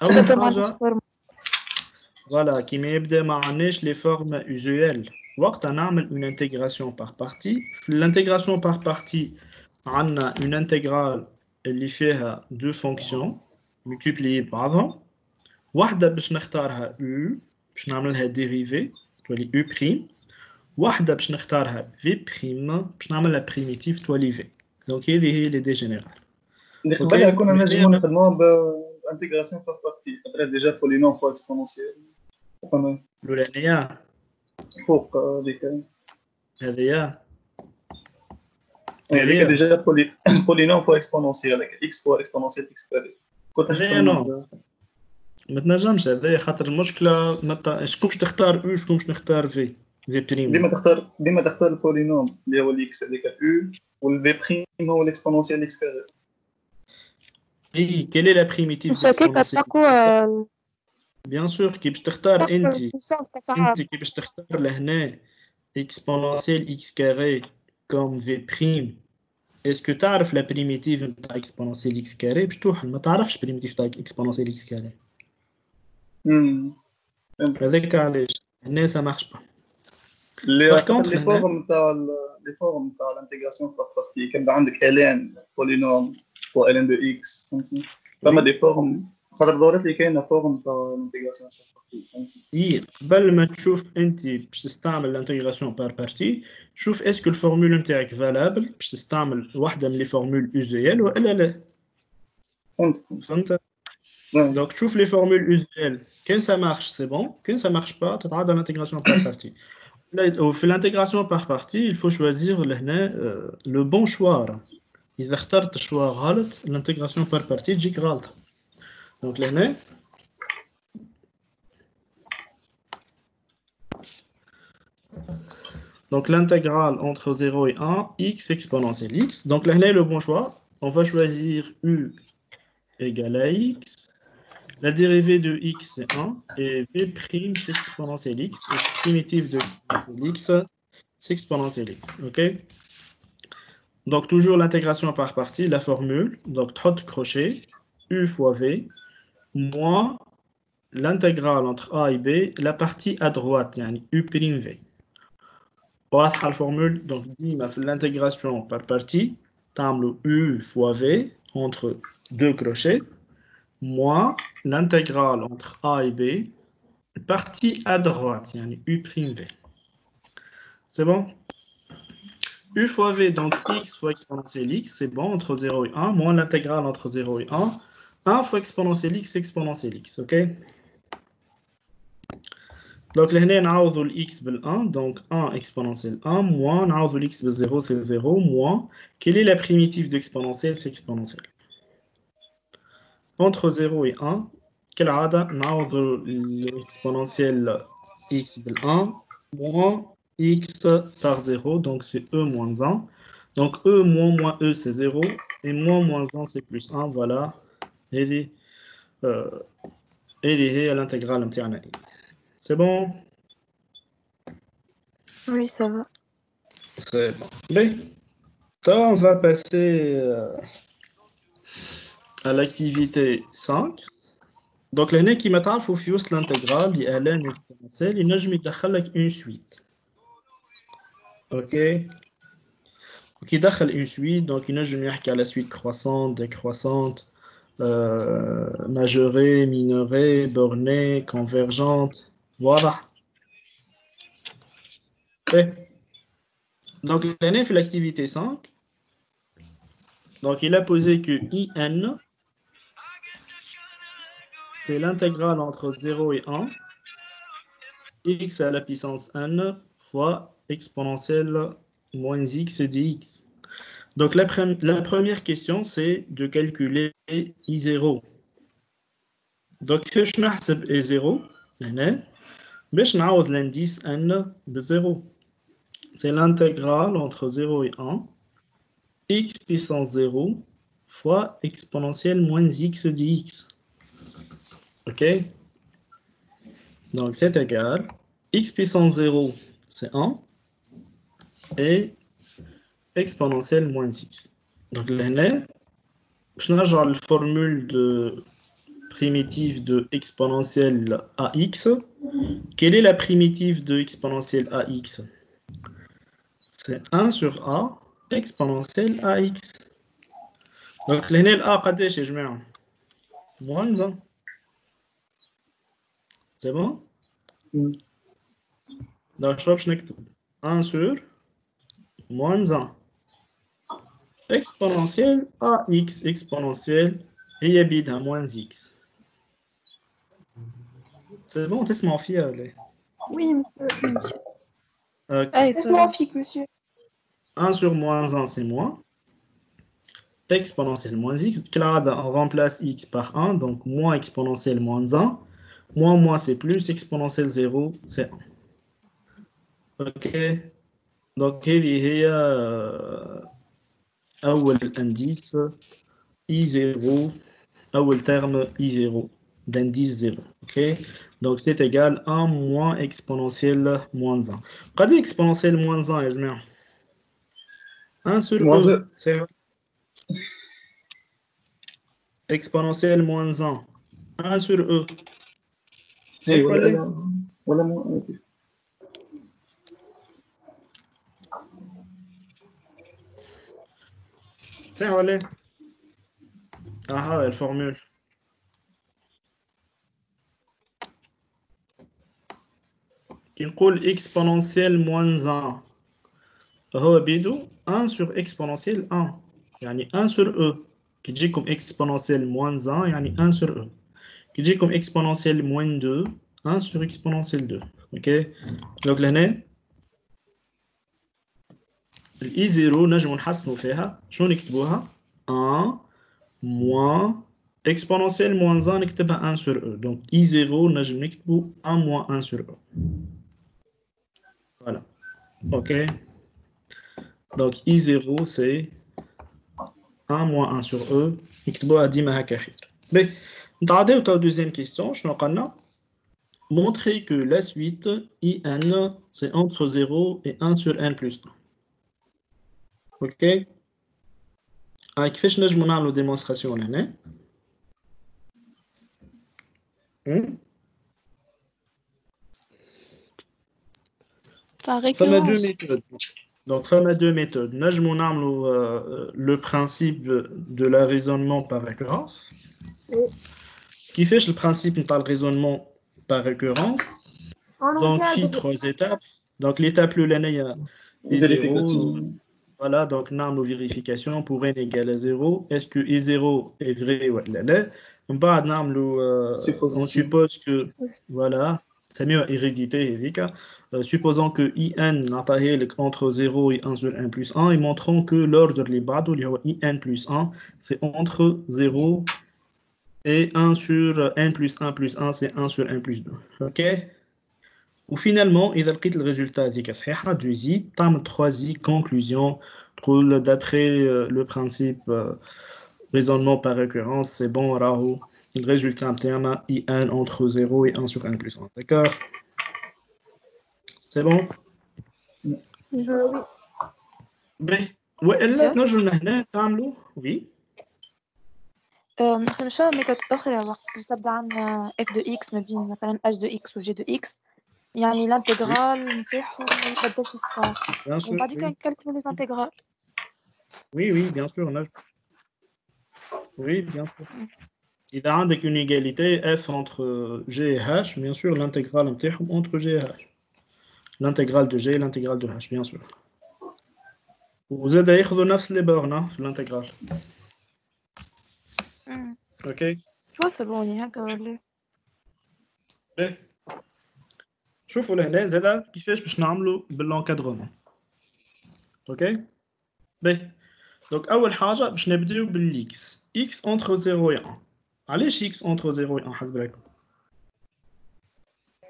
أول حاجة voilà, qui m'aide à les formes usuelles. وقت نعمل une intégration par partie. L'intégration par partie, on a une intégrale اللي فيها deux fonctions multipliées بعضهم. واحدة باش نختارها u باش نعملها dérivée تولي u'. واحدة باش نختارها v' باش نعملها primitive تولي v. Donc هذه هي l'idée générale. اللي اوكي قبلها كنا مي نجمو نخدموها بانتيغراسيون بار بارتي ابري ديجا بولينوم فوا اكسبونونسيال الاولانيه فوق هذيك هذه هذيك هذه ديجا بولينوم فوا اكسبونونسيال اكس فوا اكسبونونسيال اكس كاري كنت هذه نخدمو نو ما تنجمش هذه خاطر المشكله شكون باش تختار او شكون باش نختار في بريم ديما تختار البولينوم اللي هو الاكس هذيك او والبي بريم هو الاكسبونونسيال اكس كاري اي كيل لا بريميتيف مش هكاك ديكسبونونسيال تقوى بيان سور كي باش تختار انت البوسونس انت تاعها. كي باش تختار لهنا اكسبونونسيال اكس كاري كوم في بريم اسكو تعرف لا بريميتيف نتاع اكسبونونسيال اكس كاري باش توحل ما تعرفش بريميتيف تاع اكسبونونسيال اكس كاري هذاك علاش هنا سا مارش با اللي باغ خاطر كونطخ لي هنا فورم تاع الانتيغراسيون بار بارتي كنبدا عندك الان بولينوم و الان دو اكس فهمتني فما دي فورم خاطر دورات اللي كاينه فورم تاع الانتيغراسيون بار بارتي فهمتني اي قبل ما تشوف انت باش تستعمل الانتيغراسيون بار بارتي شوف اسكو الفورمول نتاعك فالابل باش تستعمل واحده من لي فورمول يوزيال ولا لا فهمت دونك تشوف لي فورمول يوزيال كان ça marche c'est bon كان ça marche pas تتعدى l'intégration par partie في l'intégration par partie il faut choisir لهنا le bon choix إذا اخترت choix غلط l'intégration par partie تجيك غلطة donc لهنا donc l'intégrale entre 0 et 1 x exponentielle x donc لهنا le bon choix on va choisir u égale à x. La dérivée de x c'est 1 et v' c'est exponentielle x et la primitive de exponentielle x c'est exponentielle x. Ok. Donc toujours l'intégration par partie, la formule. Donc 30 crochets u fois v moins l'intégrale entre a et b, la partie à droite, yani u prime v. واضحة الفورمule donc ديما في l'intégration par partie تعملوا u fois v entre deux crochets moins l'intégrale entre a et b, partie à droite, yani u prime v. C'est bon? U fois v, donc x fois exponentielle x, c'est bon, entre 0 et 1, moins l'intégrale entre 0 et 1, 1 fois exponentielle x, ok? Donc là, on a x bel 1, donc 1 exponentielle 1, moins on a x bel 0, c'est 0, moins, quelle est la primitive d'exponentielle? C'est exponentielle. Entre 0 et 1, quelle عادة نعوض l'exponentielle x bel 1, moins x par 0, donc c'est e moins 1. Donc e moins e c'est 0, et moins 1 c'est plus 1, voilà. Et à l'intégrale interne. C'est bon? Oui, ça va. C'est bon. Mais, on va passer à l'activité 5. Donc, l'année qui m'attend, il faut fier l'intégrale, il y a l'un exponentielle, il y a une suite. Ok? Qui دخل une suite, donc il y a la suite croissante, décroissante, majorée, minorée, bornée, convergente. Voilà. Okay. Donc, l'année fait l'activité 5. Donc, il a posé que IN, c'est l'intégrale entre 0 et 1, x à la puissance n fois exponentielle moins x dx. Donc, la première question, c'est de calculer I0. Donc, je نحسب I0 هنا باش نعوض l'indice n de 0. C'est l'intégrale entre 0 et 1, x puissance 0 fois exponentielle moins x dx. Ok? Donc, c'est égal. X puissance 0, c'est 1. Et exponentielle moins x. Donc, là, je n'ai la formule de primitive de exponentielle ax. Quelle est la primitive de exponentielle ax? C'est 1 sur a exponentielle ax. Donc, là, a, قداش يا جماعة? Moins 1. C'est bon? Donc, je vais 1 sur moins 1. exponentielle AX exponentielle هي بيدها moins X. C'est bon, تسمعوا فيها ولا إيه؟ Oui, monsieur. Oui, monsieur. Ok. Ah, Laisse-moi fixe, monsieur. 1 sur moins 1, c'est moins. Exponentielle moins X. Claude, on remplace X par 1, donc moins exponentielle moins 1. Moins, c'est plus. Exponentielle 0, c'est 1. Ok. Donc, هذه هي أول indice I0, أول terme I0 d'indice 0. Ok. Donc, c'est égal à 1 moins exponentielle moins 1. قد إيه exponentielle moins 1 يا جماعة؟ 1 sur E. C'est vrai. Exponentielle moins 1. 1 sur E. اي صح ولا إيه؟ ولا مو صح ولا إيه؟ Ah, elle formule. Qui نقول exponentielle moins 1 هو بيدو 1 sur exponentielle 1 يعني 1 sur E qui dit comme exponentielle moins 1 يعني 1 sur E qui dit comme exponentielle moins 2 1 sur exponentielle 2 ok donc لهنا ال I0 نجم نحسنوا فيها شو نكتبوها 1 moins exponentielle moins 1 نكتبها 1 sur E donc I0 نجم نكتبو 1 moins 1 sur E voilà ok donc I0 c'est 1 moins 1 sur E نكتبوها ديما هكا خير باهي نتعداو تو deuxième question شنو قلنا montrer que la suite IN c'est entre 0 et 1 sur N plus 1 ok كيفاش نجمو نعملو démonstration لهنا Par فما deux récurrence. méthodes donc فما deux méthodes نجمو نعملو le principe de la raisonnement par récurrence كيفاش le principe نتاع le raisonnement par récurrence donc في trois étapes donc l'étape l'année est 0 فيريفيكاسيون voilà donc نعملو vérification pour n égale à 0 est-ce que i0 est vrai ولا لا من بعد نعملو on suppose que voilà c'est mieux hérédité هذيك supposons que in نعطيه لك entre 0 et 1 sur 1 plus 1 et montrons que l'ordre اللي بعده اللي هو in plus 1 c'est entre 0 et 1 sur n plus 1 plus 1 c'est 1 sur 1 plus 2 ok وفينالمون إذا لقيت الريزولتا هذيك صحيحة دوزي تعمل 3 conclusion تقول d'après le principe raisonnement par récurrence c'est bon راهو الريزولتا نتاعنا IN entre 0 et 1 sur 1 plus 1 d'accord c'est bon Oui. باهي والا تنجموا لهنا تعملوا oui نشوف ميثود أخرى وقت تبدا عندنا f de x ما بين مثلا h de x و g de x يعني l'intégrale نتاعهم ما يتبدلش السكور bien sûr وبعد oui. كده نكالكولو les intégrales. oui bien sûr oui bien sûr إذا عندك une égalité f entre g et h bien sûr l'intégrale نتاعهم entre g et h l'intégrale de g et l'intégrale de h bien sûr وزاد ياخذوا نفس لي بورنا في الانتجرال اوكي توصلوني هكا ولا إيه. شوفوا لهنا زاد كيفاش باش نعملوا بالانكادرومون اوكي باهي دونك اول حاجه باش نبداو بالاكس اكس انتر 0 و 1 علاش اكس انتر 0 و 1 حسب رايكم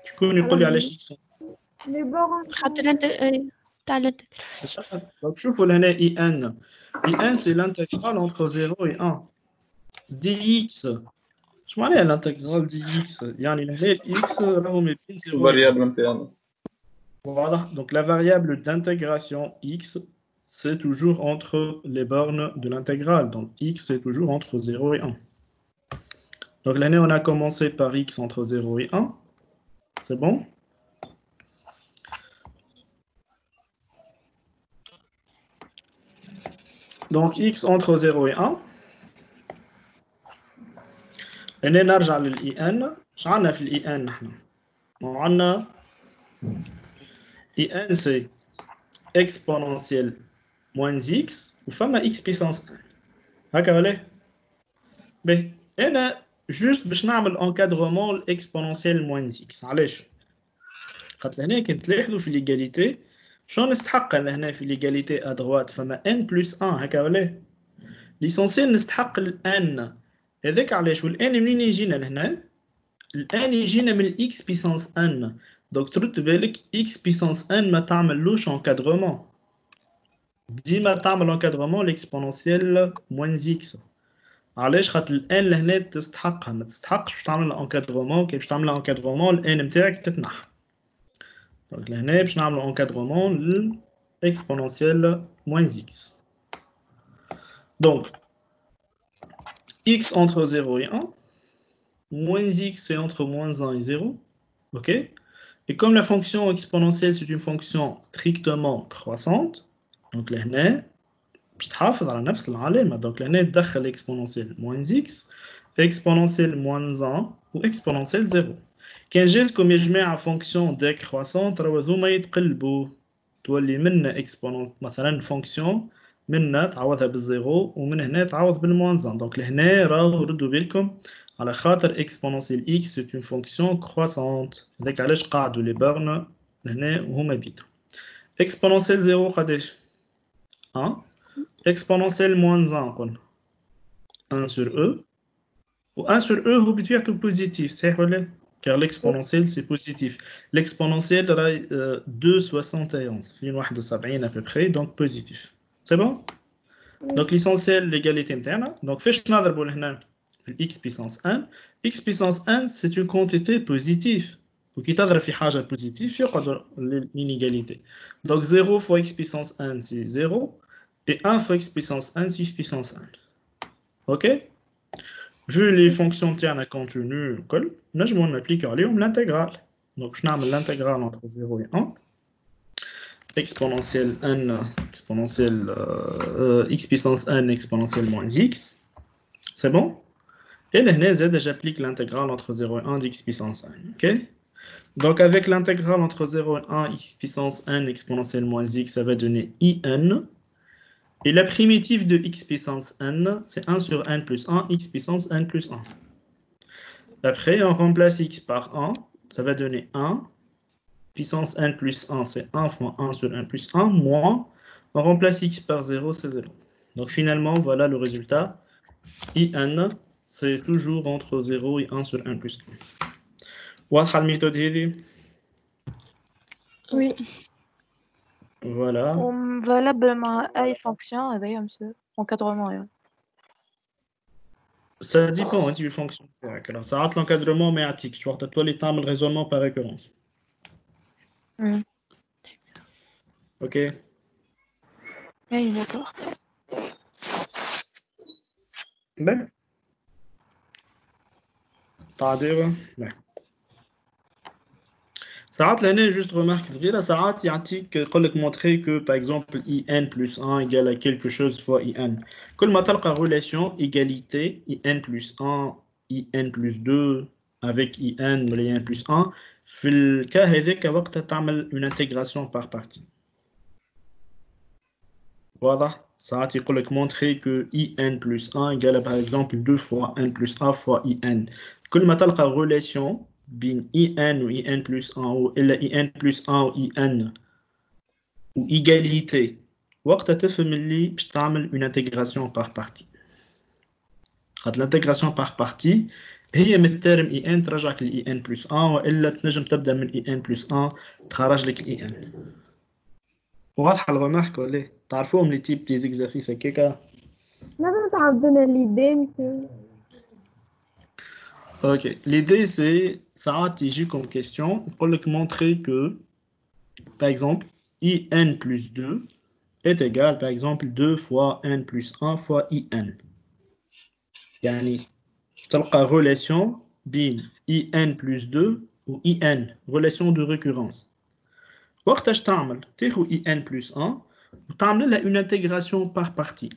شكون يقول لي علاش اكس خاطر انت تاع دونك شوفوا لهنا اي ان سي l'intégral entre 0 et 1 دي اكس شو معناها الانتجرال دي اكس يعني لهنا الاكس راهو ما بين 0 و 1 الفاريابل نتاعنا voilà donc la variable d'intégration x c'est toujours entre les bornes de l'intégrale donc x c'est toujours entre 0 et 1 donc l'année on a commencé par x entre 0 et 1 c'est bon donc x entre 0 et 1 لأن نرجع للإن شعنا في الإن نحن وعنا إن c'est exponentielle moins x ou femme x puissance 1. هكا ولا؟ باهي أنا juste باش نعمل encadrement l'exponentielle moins x. علاش؟ خاطر هنا كي تلاحظوا في l'égalité شنو نستحق أنا هنا في l'égalité à droite فما n plus 1 هكا ولا؟ l'essentiel نستحق ال n. هذاك علاش وال n منين يجينا لهنا؟ ال n يجينا من x puissance n. donc ترد بالك x puissance n ما تعملوش encadrement. ديما تعمل encadrement l'exponentielle moins x. علاش خاطر ال n لهنا تستحقها ما تستحقش باش تعمل encadrement. كي باش تعمل encadrement ال n نتاعك تتنحى. donc لهنا باش نعمل encadrement l'exponentielle moins x. donc x entre 0 et 1, moins x c'est entre moins 1 et 0, ok? Et comme la fonction exponentielle c'est une fonction strictement croissante, donc là, باش تحافظ على نفس العلامة. donc là تدخل exponentielle moins x, exponentielle moins 1 و exponentielle 0. كان جاتكم يا جماعة fonction décroissante راهو هذوما يتقلبوا تولي منا exponentielle مثلا fonction منا تعوضها بالزيرو ومن هنا تعوض بالموان 1. donc لهنا راهو ردوا بالكم على خاطر exponentielle x c'est une fonction croissante. هذاك علاش قاعدوا لي بارن هنا وهما بيدهم. exponentielle 0 قداش؟ 1. exponentielle moins 1 قلنا 1 sur e و 1 sur e هو بطبيعته بوزيتيف صحيح ولا؟ car l'exponentielle c'est positif. l'exponentielle راهي 2,71 2,71 à peu près donc positif. c'est bon? donc l'essentiel l'égalité نتاعنا. donc فاش نضربوا لهنا x puissance 1 x puissance 1 c'est une quantité positive وكي تضرب في حاجة positive يقعد l'inégalité. donc 0 fois x puissance 1 c'est 0 et 1 fois x puissance 1 6 puissance 1. ok? vu les fonctions تاعنا continues الكل نجمو نابليكيو عليهم l'intégrale. donc باش نعمل l'intégrale entre 0 et 1 exponentielle n exponentielle x puissance 1 exponentielle moins x. c'est bon? et là j'applique l'intégrale entre 0 et 1 d'x puissance 1. ok? donc avec l'intégrale entre 0 et 1 x puissance 1 exponentielle moins x ça va donner in. Et la primitive de x puissance n, c'est 1 sur n plus 1, x puissance n plus 1. Après, on remplace x par 1, ça va donner 1. Puissance n plus 1, c'est 1 fois 1 sur n plus 1, moins, on remplace x par 0, c'est 0. Donc finalement, voilà le résultat. in, c'est toujours entre 0 et 1 sur n plus 1. واضحة الميثود هذه؟ Oui. Voilà. valable مع أي fonction هذايا monsieur encadrement يعني. Ça dépend du fonction. Alors, ça rate l'encadrement mais attique. Je vois que toi, les temps, le raisonnement par récurrence. Ok. Oui, d'accord. Ben. تعديره. Ben. ساعات لهنا juste remarque صغيرة ساعات يعطيك يقول لك montrer que par exemple in plus 1 égale à quelque chose fois in. كل ما تلقى relation égalité in plus 1 in plus 2 avec in ولا in plus 1 في الكا هذاك وقتها تعمل une intégration par partie. واضح؟ ساعات يقول لك montrer que in plus 1 égale par exemple 2 fois n plus 1 fois in. كل ما تلقى relation بين in و in plus 1 ou in plus 1 ou in ou égalité وقتها تفهم اللي باش تعمل une intégration par partie. خاطر l'intégration par partie هي من terme in ترجعك ل in plus 1 والا تنجم تبدا من in plus 1 تخرج لك in. واضحه الرمارك ولا تعرفوهم لي تيب دي زيكزارسيس هكاكا؟ نعم تعرضنا l'idée monsieur. Ok, l'idée c'est ça TJ comme question pour le montrer que par exemple in plus 2 est égal par exemple 2 fois n plus 1 fois in. يعني تلقى relation بين in plus 2 ou in relation de récurrence. وقتاش تعمل تاخذ in plus 1 وتعمل لها une intégration par partie.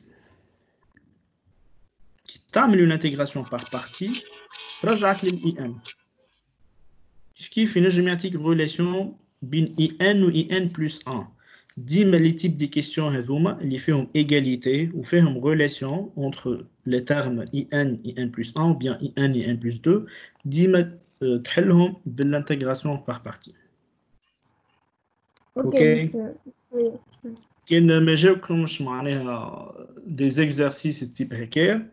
تعمل une intégration par partie رجعت لل in. كيف ينجم يعطيك relation بين in و in plus 1. ديما les types de questions هذوما اللي فيهم égalité وفيهم relation entre les termes IN IN plus 1 ou bien IN IN plus 2 ديما تحلهم بالintégration par partie. Ok, Ok. monsieur. Oui. كاين ما جاوكمش معناها des exercices type هكايا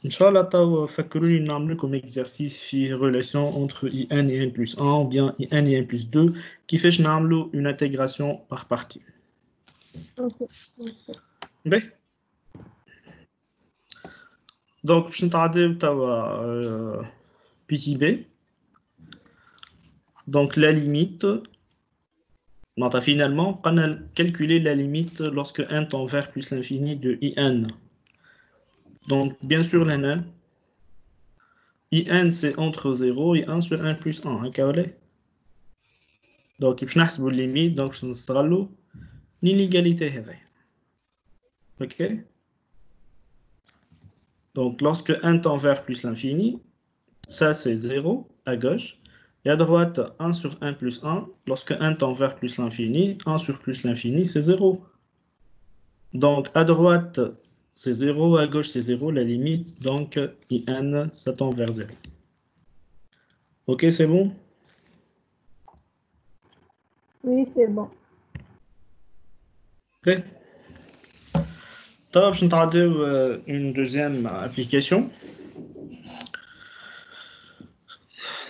ان شاء الله تو فكروني نعمل لكم exercice فيه relation entre IN et N plus 1 ou bien IN et N plus 2 كيفاش نعملوا une intégration par partie. Ok. Ok. باهي دونك باش نتعداو توا petit b. Donc la limite, finalement, on a calculé la limite lorsque n tend vers plus l'infini de IN. Donc bien sûr, IN c'est entre 0 et 1 sur 1 plus 1. Donc je vais la limite, donc je vais l'inégalité. Ok. Donc lorsque n tend vers plus l'infini, ça c'est 0 à gauche. Et à droite, 1 sur 1 plus 1. Lorsque 1 tend vers plus l'infini, 1 sur plus l'infini, c'est 0. Donc à droite, c'est 0. À gauche, c'est 0, la limite. Donc IN, ça tend vers 0. Ok, c'est bon? Oui, c'est bon. Ok. Top, je vais une deuxième application.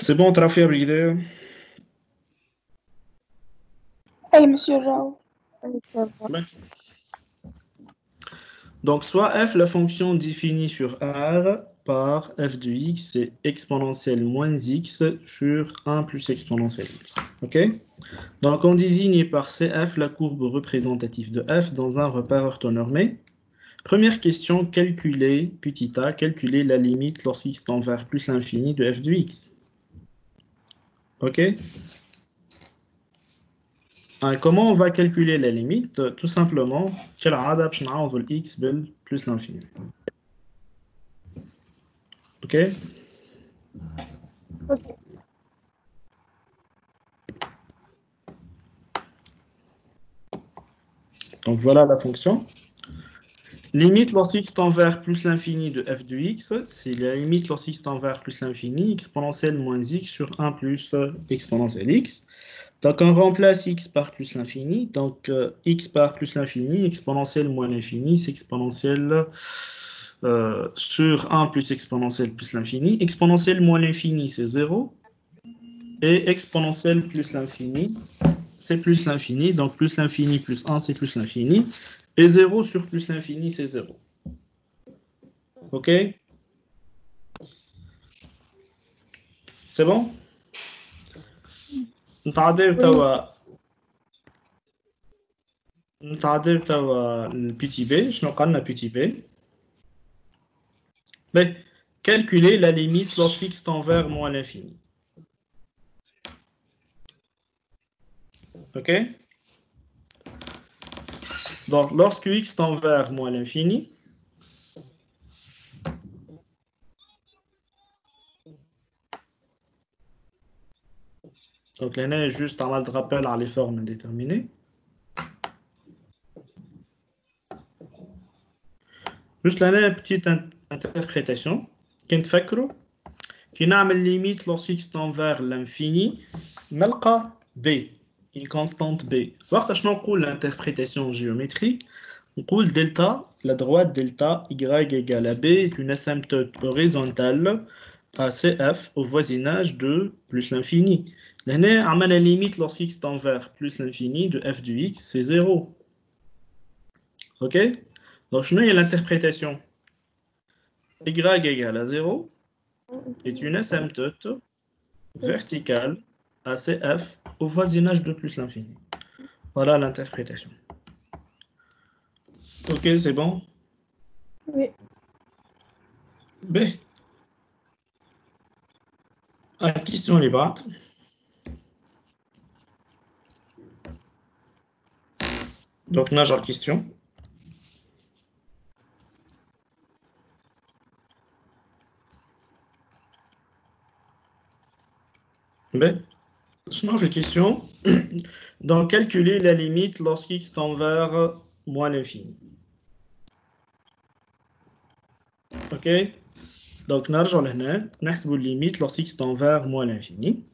C'est bon, tu as fait l'idée? أي monsieur Rao. Ouais. Donc, soit f, la fonction définie sur R par f de x, c'est exponentielle moins x sur 1 plus exponentielle x. Ok? Donc, on désigne par CF la courbe représentative de f dans un repère orthonormé. Première question, calculer, petit a, calculer la limite lorsqu'x tend vers plus l'infini de f de x. Ok? Comment on va calculer la limite? Tout simplement, كالعادة باش نعوضوا x plus l'infini. Ok? Ok. Donc voilà la fonction. Limite lorsqu'x tend vers plus l'infini de f de x, c'est la limite lorsqu'x tend vers plus l'infini, exponentielle moins x sur 1 plus exponentielle x. Donc on remplace x par plus l'infini, donc x par plus l'infini, exponentielle moins l'infini, c'est exponentielle sur 1 plus exponentielle plus l'infini. Exponentielle moins l'infini, c'est 0. Et exponentielle plus l'infini, c'est plus l'infini. Donc plus l'infini plus 1, c'est plus l'infini. Et 0 sur plus l'infini, c'est 0. Ok? C'est bon? نتعداو توا البيتي بي. شنو قالنا بيتي بي؟ Mais calculer la limite lorsque x tend vers moins l'infini. Ok? Donc, lorsque x tend vers moins l'infini, donc là, est juste un mal de rappel à les formes indéterminées. Juste là, une petite interprétation. Quand qui نعمل limite lorsque x tend vers l'infini, نلقى b, une constante b. وقت شنو نقول l'interprétation géométrique, on coule delta, la droite delta y égale à b est une asymptote horizontale à CF au voisinage de plus l'infini. Là, on a la limite lorsque x tend vers plus l'infini de f de x, c'est 0. Ok? Donc, je mets l'interprétation. Y égale à 0 est une asymptote verticale à CF au voisinage de plus l'infini. Voilà l'interprétation. Ok, c'est bon? Oui. B. Question libre. Donc, là, j'ai la question. B. Je change la question. Donc, calculer la limite lorsqu'x tend vers moins l'infini. OK? Donc, نرجع لهنا نحسب limite lorsqu'x tend vers moins l'infini.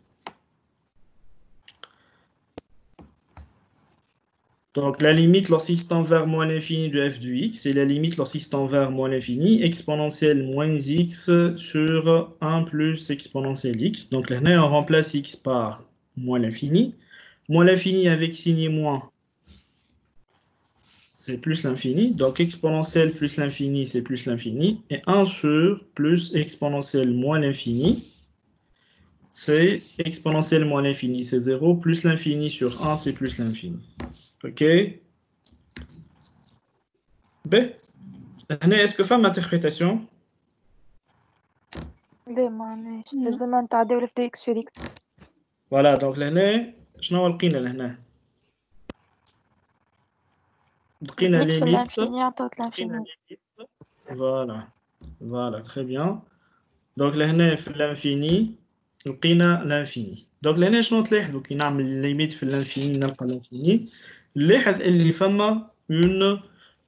Donc, la limite lorsqu'x tend vers moins l'infini de f de x, et la limite lorsqu'x tend vers moins l'infini, exponentielle moins x sur 1 plus exponentielle x. Donc, là, on remplace x par moins l'infini. Moins l'infini avec signe moins, c'est plus l'infini. Donc, exponentielle plus l'infini, c'est plus l'infini. Et 1 sur plus exponentielle moins l'infini, c'est exponentielle moins l'infini, c'est 0. Plus l'infini sur 1, c'est plus l'infini. OK? B. Est-ce que femme interprétation? لا معناش لازم نتعداو ال f de x sur x. Voilà, donc لهنا شنو لقينا لهنا؟ لقينا limite في limite. l'infini عطاوك l'infini. Voilà, très bien. Donc لهنا في l'infini لقينا l'infini. Donc لهنا شنو تلاحظوا كي نعمل limite في l'infini نلقى l'infini؟ نلاحظ اللي فما une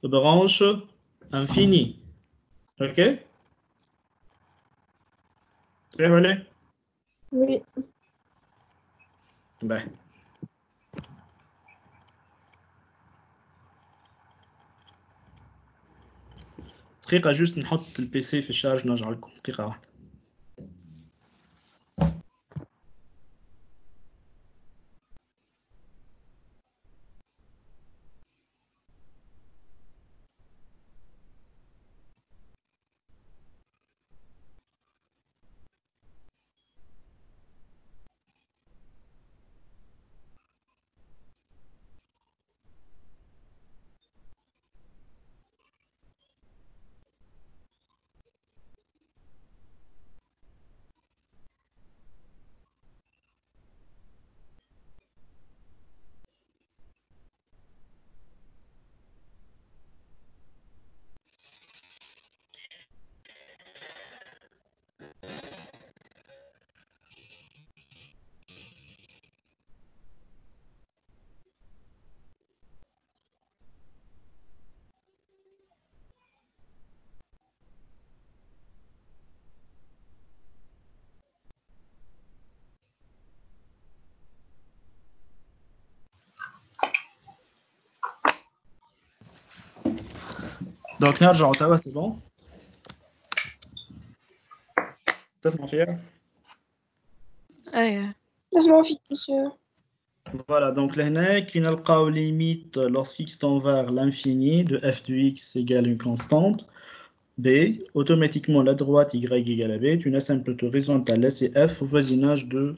branche infinie. OK؟ صحيح ولا؟ Oui. باهي. دقيقة جوست نحط البيسي في الشارج نرجع لكم دقيقة واحدة. Donc نرجع توا c'est bon. تسمع فيها؟ ايه نسمعوا فيك مسيو. Voilà, donc là, qui n'a pas limite lorsqu'x tend vers l'infini de f de x égale une constante b, automatiquement la droite y égale à b, est une asymptote horizontale S et f au voisinage de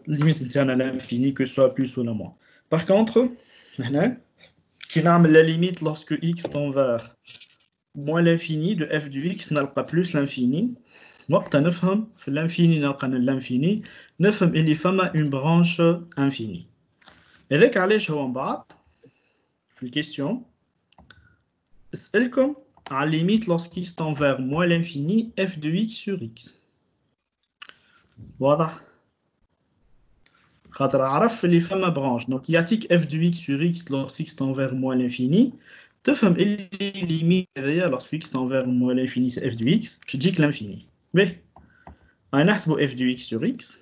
limite interne à l'infini, que ce soit plus ou moins. Par contre, là, qui n'a la limite lorsque x tend vers moins l'infini de f de x n'a pas plus l'infini. وقتها نفهم في l'infini نلقى l'infini نفهم اللي فما une branche infinie. هذاك علاش هو من بعد في الكيستيون اسألكم على limite lorsqu'x tend vers moins l'infini f de x sur x. واضح؟ خاطر عرف اللي فما branche donc يعطيك f de x sur x lorsqu'x tend vers moins l'infini تفهم اللي limite هذايا lorsqu'x tend vers moins l'infini c'est f de x باش تجيك l'infini. Mais نحسبوا f de x sur x.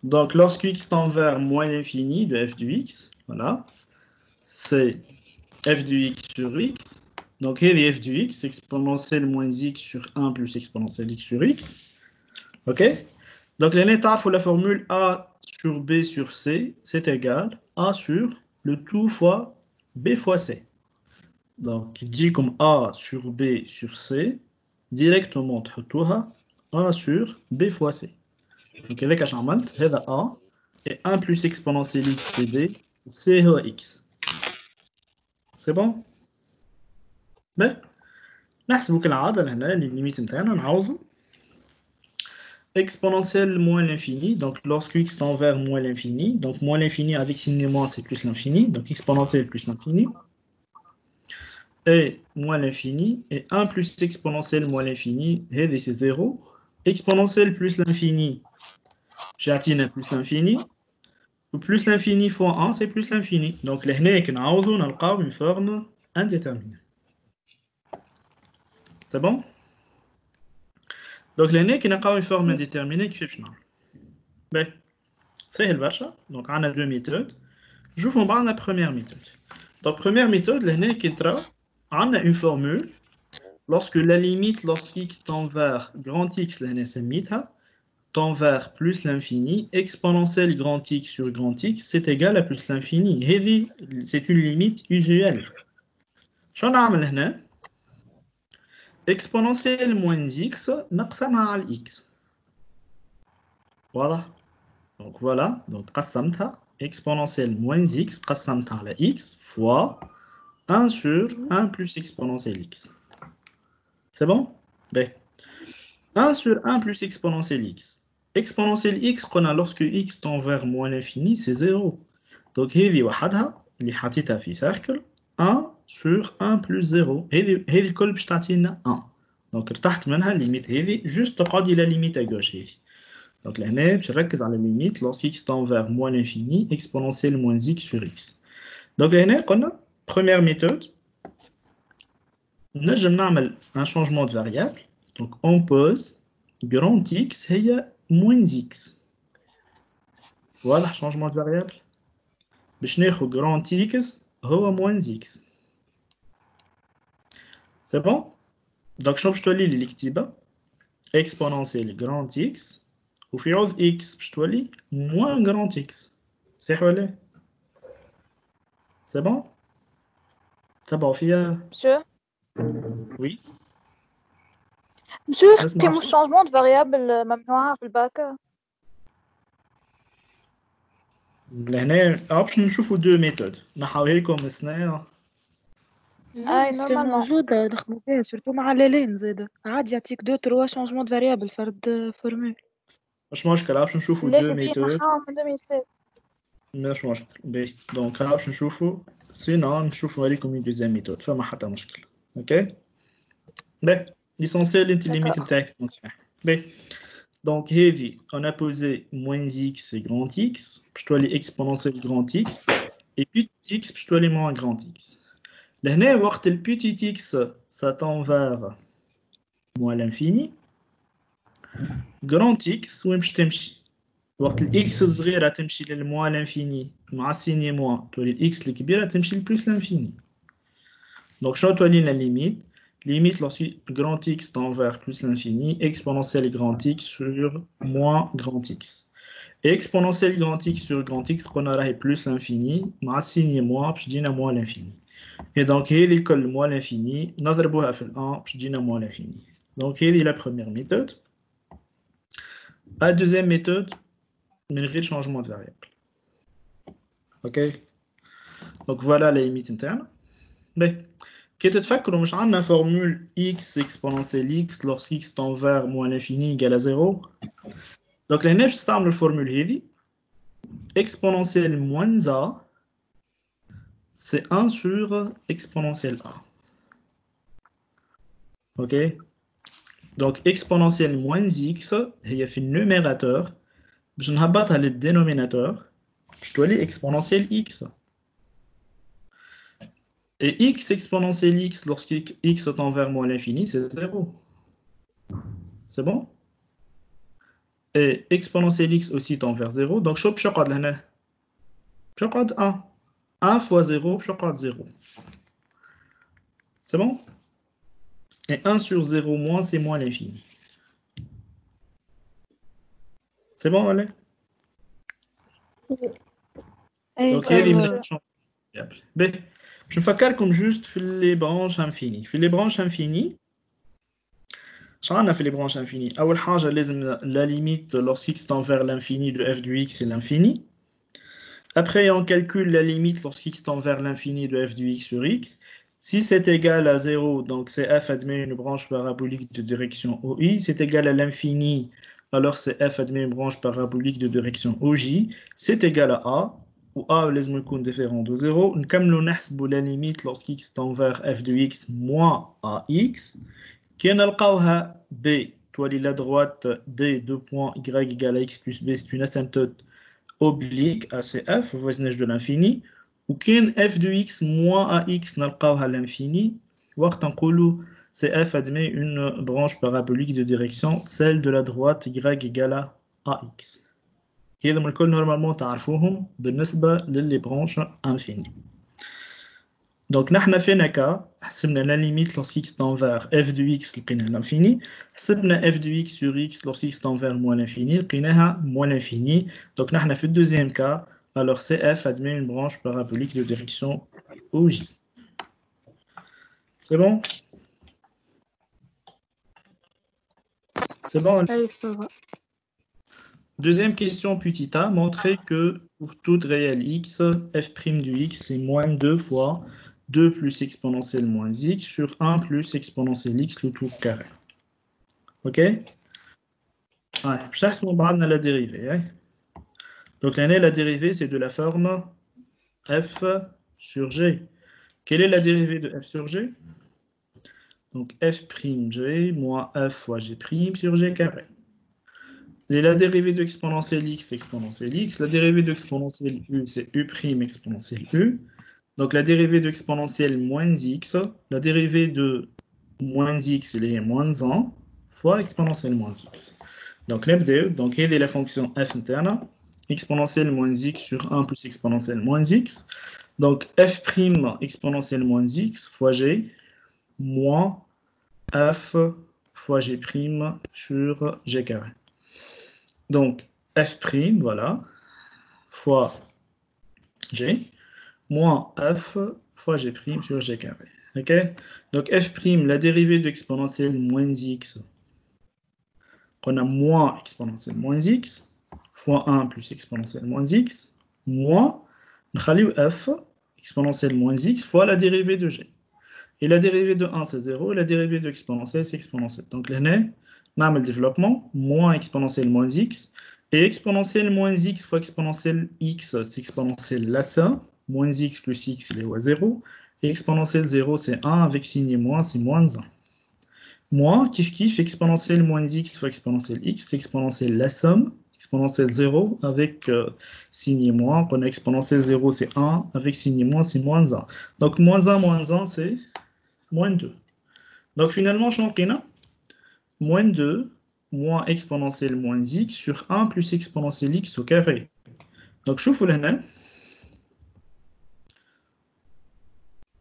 Donc, lorsque x tend vers moins l'infini de f de x, voilà, c'est f de x sur x. Donc, il y a f de x exponentielle moins x sur 1 plus exponentielle x sur x. OK? Donc, les faut la formule a sur b sur c, c'est égal a sur le tout fois b fois c. Donc, il dit comme a sur b sur c, directement, a sur b fois c. Donc avec عملت هذا A et 1 plus exponentielle x c'est B, c'est x. C'est bon? Mais نحسبوا كالعادة لهنا les limites نتاعنا نعوضوا exponentielle moins l'infini, donc lorsque x tend vers moins l'infini, donc moins l'infini avec signe moins c'est plus l'infini, donc exponentielle plus l'infini, et moins l'infini, et 1 plus exponentielle moins l'infini, c'est 0, exponentielle plus l'infini, J'ai atteint plus l'infini. Plus l'infini fois 1, c'est plus l'infini. Donc, là, on a une forme indéterminée. C'est bon? Donc, là, on a une forme indéterminée qui fait que ben, c'est le bâcha. Donc, on a deux méthodes. Je vous montre la première méthode. Donc, première méthode, là, on a une formule. Lorsque la limite, lorsque x tend vers grand X, là, c'est mita, tend vers plus l'infini, exponentielle grand X sur grand X, c'est égal à plus l'infini. C'est une limite usuelle. شو نعمل هنا؟ exponentielle moins X نقسمها على X. Voilà. Donc voilà. Donc قسمتها exponentielle moins X قسمتها على X fois 1 sur 1 plus exponentielle X. C'est bon? Ben. 1 sur 1 plus exponentielle X. Exponentielle X qu'on a lorsque X tend vers moins l'infini, c'est 0. Donc, هذه وحدها اللي حطيتها في cercle 1 sur 1 plus 0. هذه الكل باش تعطينا 1. Donc, ارتحت منها الليميت هذه juste تقعد إلى limite à gauche هذه. Donc, لهنا باش نركز على limite lorsque X tend vers moins l'infini, exponentielle moins X sur X. Donc, لهنا قلنا première méthode نجم نعمل un changement de variable. Donc, on pose grand X هي moins X. Voilà, changement de variable. باش ناخد grand X هو moins X. C'est bon? Donc, شنو باش تولي لي الكتيبة؟ exponentielle grand X وفي عوض X باش تولي moins grand X. صحيح ولا؟ C'est bon? تبعوا فيها؟ Monsieur, Oui. monsieur, اسمع. اختي مش changement de variable ممنوعة في الباك. لهنا باش نشوفوا دو ميثود نحاولها لكم سنة. اي سيتي نورمالمون. موجودة نخدمو بيها سورتو مع لالين زادا عادي يعطيك 2-3 شونجمون دو فاريابل فرد فورمول. مش مشكل باش نشوفوا لا دو في ميثود. نحاول من 2007. مش مشكل باهي دونك باش نشوفوا سينو نشوفوا لكم une deuxième méthode فما حتى مشكل. اوكي باهي l'essentiel انت الليميت نتاعك تكون صحيح. باهي donc هذه on a posé moins x et grand x باش تولي exponentielle grand x et petit x باش تولي moins grand x. لهنا وقت ال petit x ça tend vers moins l'infini grand x وين باش تمشي؟ وقت الاكس الصغيرة تمشي للموا لانفيني مع السيني موا تولي الاكس الكبيرة تمشي لبلوس لانفيني. دونك شنو تولي لا ليميت؟ Limite lorsque grand X tend vers plus l'infini, exponentielle grand X sur moins grand X. Et exponentielle grand X sur grand X, qu'on aura plus l'infini, ma signe moins, puis je dis moins l'infini. Et donc, il y a moins l'infini, notre bout à faire 1, puis je dis moins l'infini. Donc, il y a la première méthode. La deuxième méthode, mais le changement de variable. Ok? Donc, voilà la limite interne. Mais, كي تتفكروا مش عندنا formule x exponentielle x lorsque x tend vers moins l'infini égale à 0. Donc لهنا باش تستعملوا الفورمول هذه exponentielle moins a c'est 1 sur exponentielle a. Ok? Donc exponentielle moins x هي في النوميراتور باش نهبطها للدينوميناتور باش تولي exponentielle x. Et x exponentielle x lorsque x tend vers moins l'infini, c'est 0. C'est bon? Et exponentielle x aussi tend vers 0. Donc, je vais faire 1. 1 fois 0, je vais 0. C'est bon? Et 1 sur 0 moins, c'est moins l'infini. C'est bon, allez? Donc, il y a des changements. Je نفكركم juste في les branches infinies. في les branches infinies, شعرنا في les branches infinies. أول حاجة لازم la limite lorsque x tend vers l'infini de f du x c'est l'infini. Après on calcule la limite lorsque x tend vers l'infini de f du x sur x. Si c'est égal à 0, donc c'est f admet une branche parabolique de direction OI. C'est égal à l'infini, alors c'est f admet une branche parabolique de direction OJ. C'est égal à A. ou A لازم يكون différent de 0 نكملوا نحسبوا la limite lorsque x tend vers f de x moins ax كي نلقاوها b toi, la droite D, 2 points, Y égale à X plus B, c'est une asymptote oblique à CF, au voisinage de l'infini, ou qu'un f de X moins AX n'alqawha à l'infini, وقت نقولوا CF admet une branche parabolique de direction, celle de la droite Y égale à AX. هذا من الكل normalement تعرفوهم بالنسبة للي branches infinies. Donc, nous avons fait un cas, la limite lorsque x tend vers f de x, à l'infini. Nous avons f de x sur x lorsque x tend vers moins l'infini, moins l'infini. Donc, nous avons fait le deuxième cas. Alors, CF admet une branche parabolique de direction OJ. C'est bon? C'est bon? Oui, ça va. Deuxième question, petit a, montrer que pour toute réelle x, f' du x est moins 2 fois 2 plus exponentielle moins x sur 1 plus exponentielle x le tout carré. Ok? Ouais, chaque moment, on a la dérivée. Hein? Donc, la dérivée, c'est de la forme f sur g. Quelle est la dérivée de f sur g? Donc, f'g moins f fois g' sur g carré. Et la dérivée de exponentielle x, c'est exponentielle x. La dérivée de exponentielle u, c'est u' exponentielle u. Donc, la dérivée de exponentielle moins x, la dérivée de moins x, elle est moins 1 fois exponentielle moins x. Donc, donc il y a la fonction f interne, exponentielle moins x sur 1 plus exponentielle moins x. Donc, f' exponentielle moins x fois g moins f fois g' sur g carré. Donc, f', voilà, fois g, moins f fois g' sur g carré. Ok? Donc, f', la dérivée de exponentielle moins x, on a moins exponentielle moins x, fois 1 plus exponentielle moins x, moins, f, exponentielle moins x, fois la dérivée de g. Et la dérivée de 1, c'est 0, et la dérivée de exponentielle, c'est exponentielle. Donc, là, on a le développement, moins exponentielle moins x, et exponentielle moins x fois exponentielle x, c'est exponentielle là ça, moins x plus x, il est à 0, et exponentielle 0, c'est 1, avec signe moins, c'est moins 1. Moins, kiff, exponentielle moins x fois exponentielle x, c'est exponentielle la somme, exponentielle 0 avec signe moins, on a exponentielle 0, c'est 1, avec signe moins, c'est moins 1. Donc, moins 1, c'est moins 2. Donc, finalement, je suis moins 2, moins exponentielle moins x sur 1 plus exponentielle x au carré. Donc, je vous l'ai.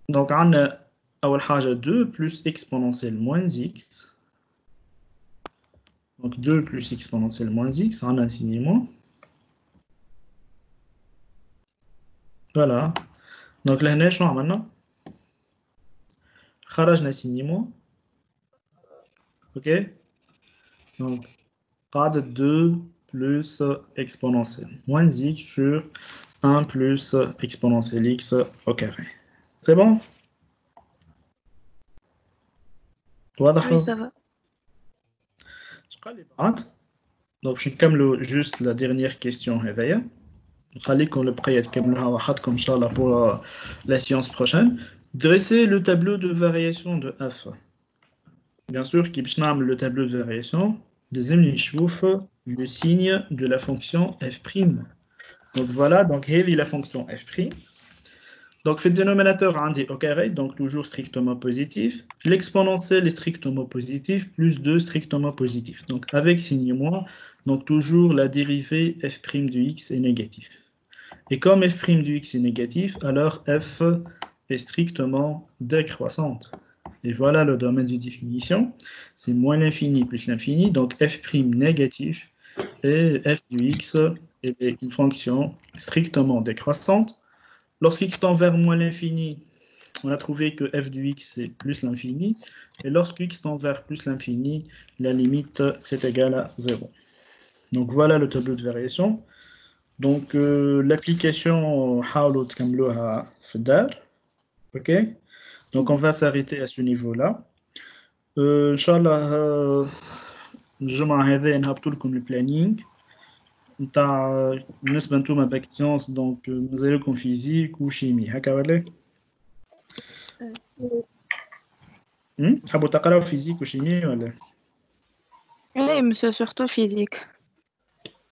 Donc, on a أول حاجة 2 plus exponentielle moins x. Donc 2 plus exponentielle moins x, on a un signe moins. Voilà. Donc là, on a maintenant. خرجنا signe moins. Ok. Donc, pas de 2 plus exponentielle moins x sur 1 plus exponentielle x au carré. C'est bon? Oui, ça va. Donc, je vais juste la dernière question. خليكم البقية تكملوها وحدكم إن شاء الله pour la séance prochaine. Dressez le tableau de variation de f. Bien sûr, كي باش نعمل le tableau de variation, لازم نشوف le signe de la fonction f'. Donc voilà, donc هذه la fonction f'. Donc, fait le dénominateur عندي au carré, donc toujours strictement positif. L'exponentielle est strictement positif, plus 2 strictement positif. Donc, avec signe moins, donc toujours la dérivée f' de x est négative. Et comme f' du x est négatif, alors f est strictement décroissante. Et voilà le domaine de définition. C'est moins l'infini plus l'infini, donc f' négatif et f du x est une fonction strictement décroissante. Lorsqu'x tend vers moins l'infini, on a trouvé que f du x c'est plus l'infini. Et lorsque x tend vers plus l'infini, la limite c'est égal à 0. Donc voilà le tableau de variation. Donc l'application حاولوا تكملوها في الدار. Ok. Donc on va s'arrêter à ce niveau-là. إن شاء الله الجمعة هذه نهبط لكم البلانينغ. نتاع بالنسبة نتوما باك سيونس دونك مازالكم فيزيك وشيمي هكا ولا؟ تحبوا تقراو فيزيك وشيمي ولا؟ Oui, monsieur, surtout physique.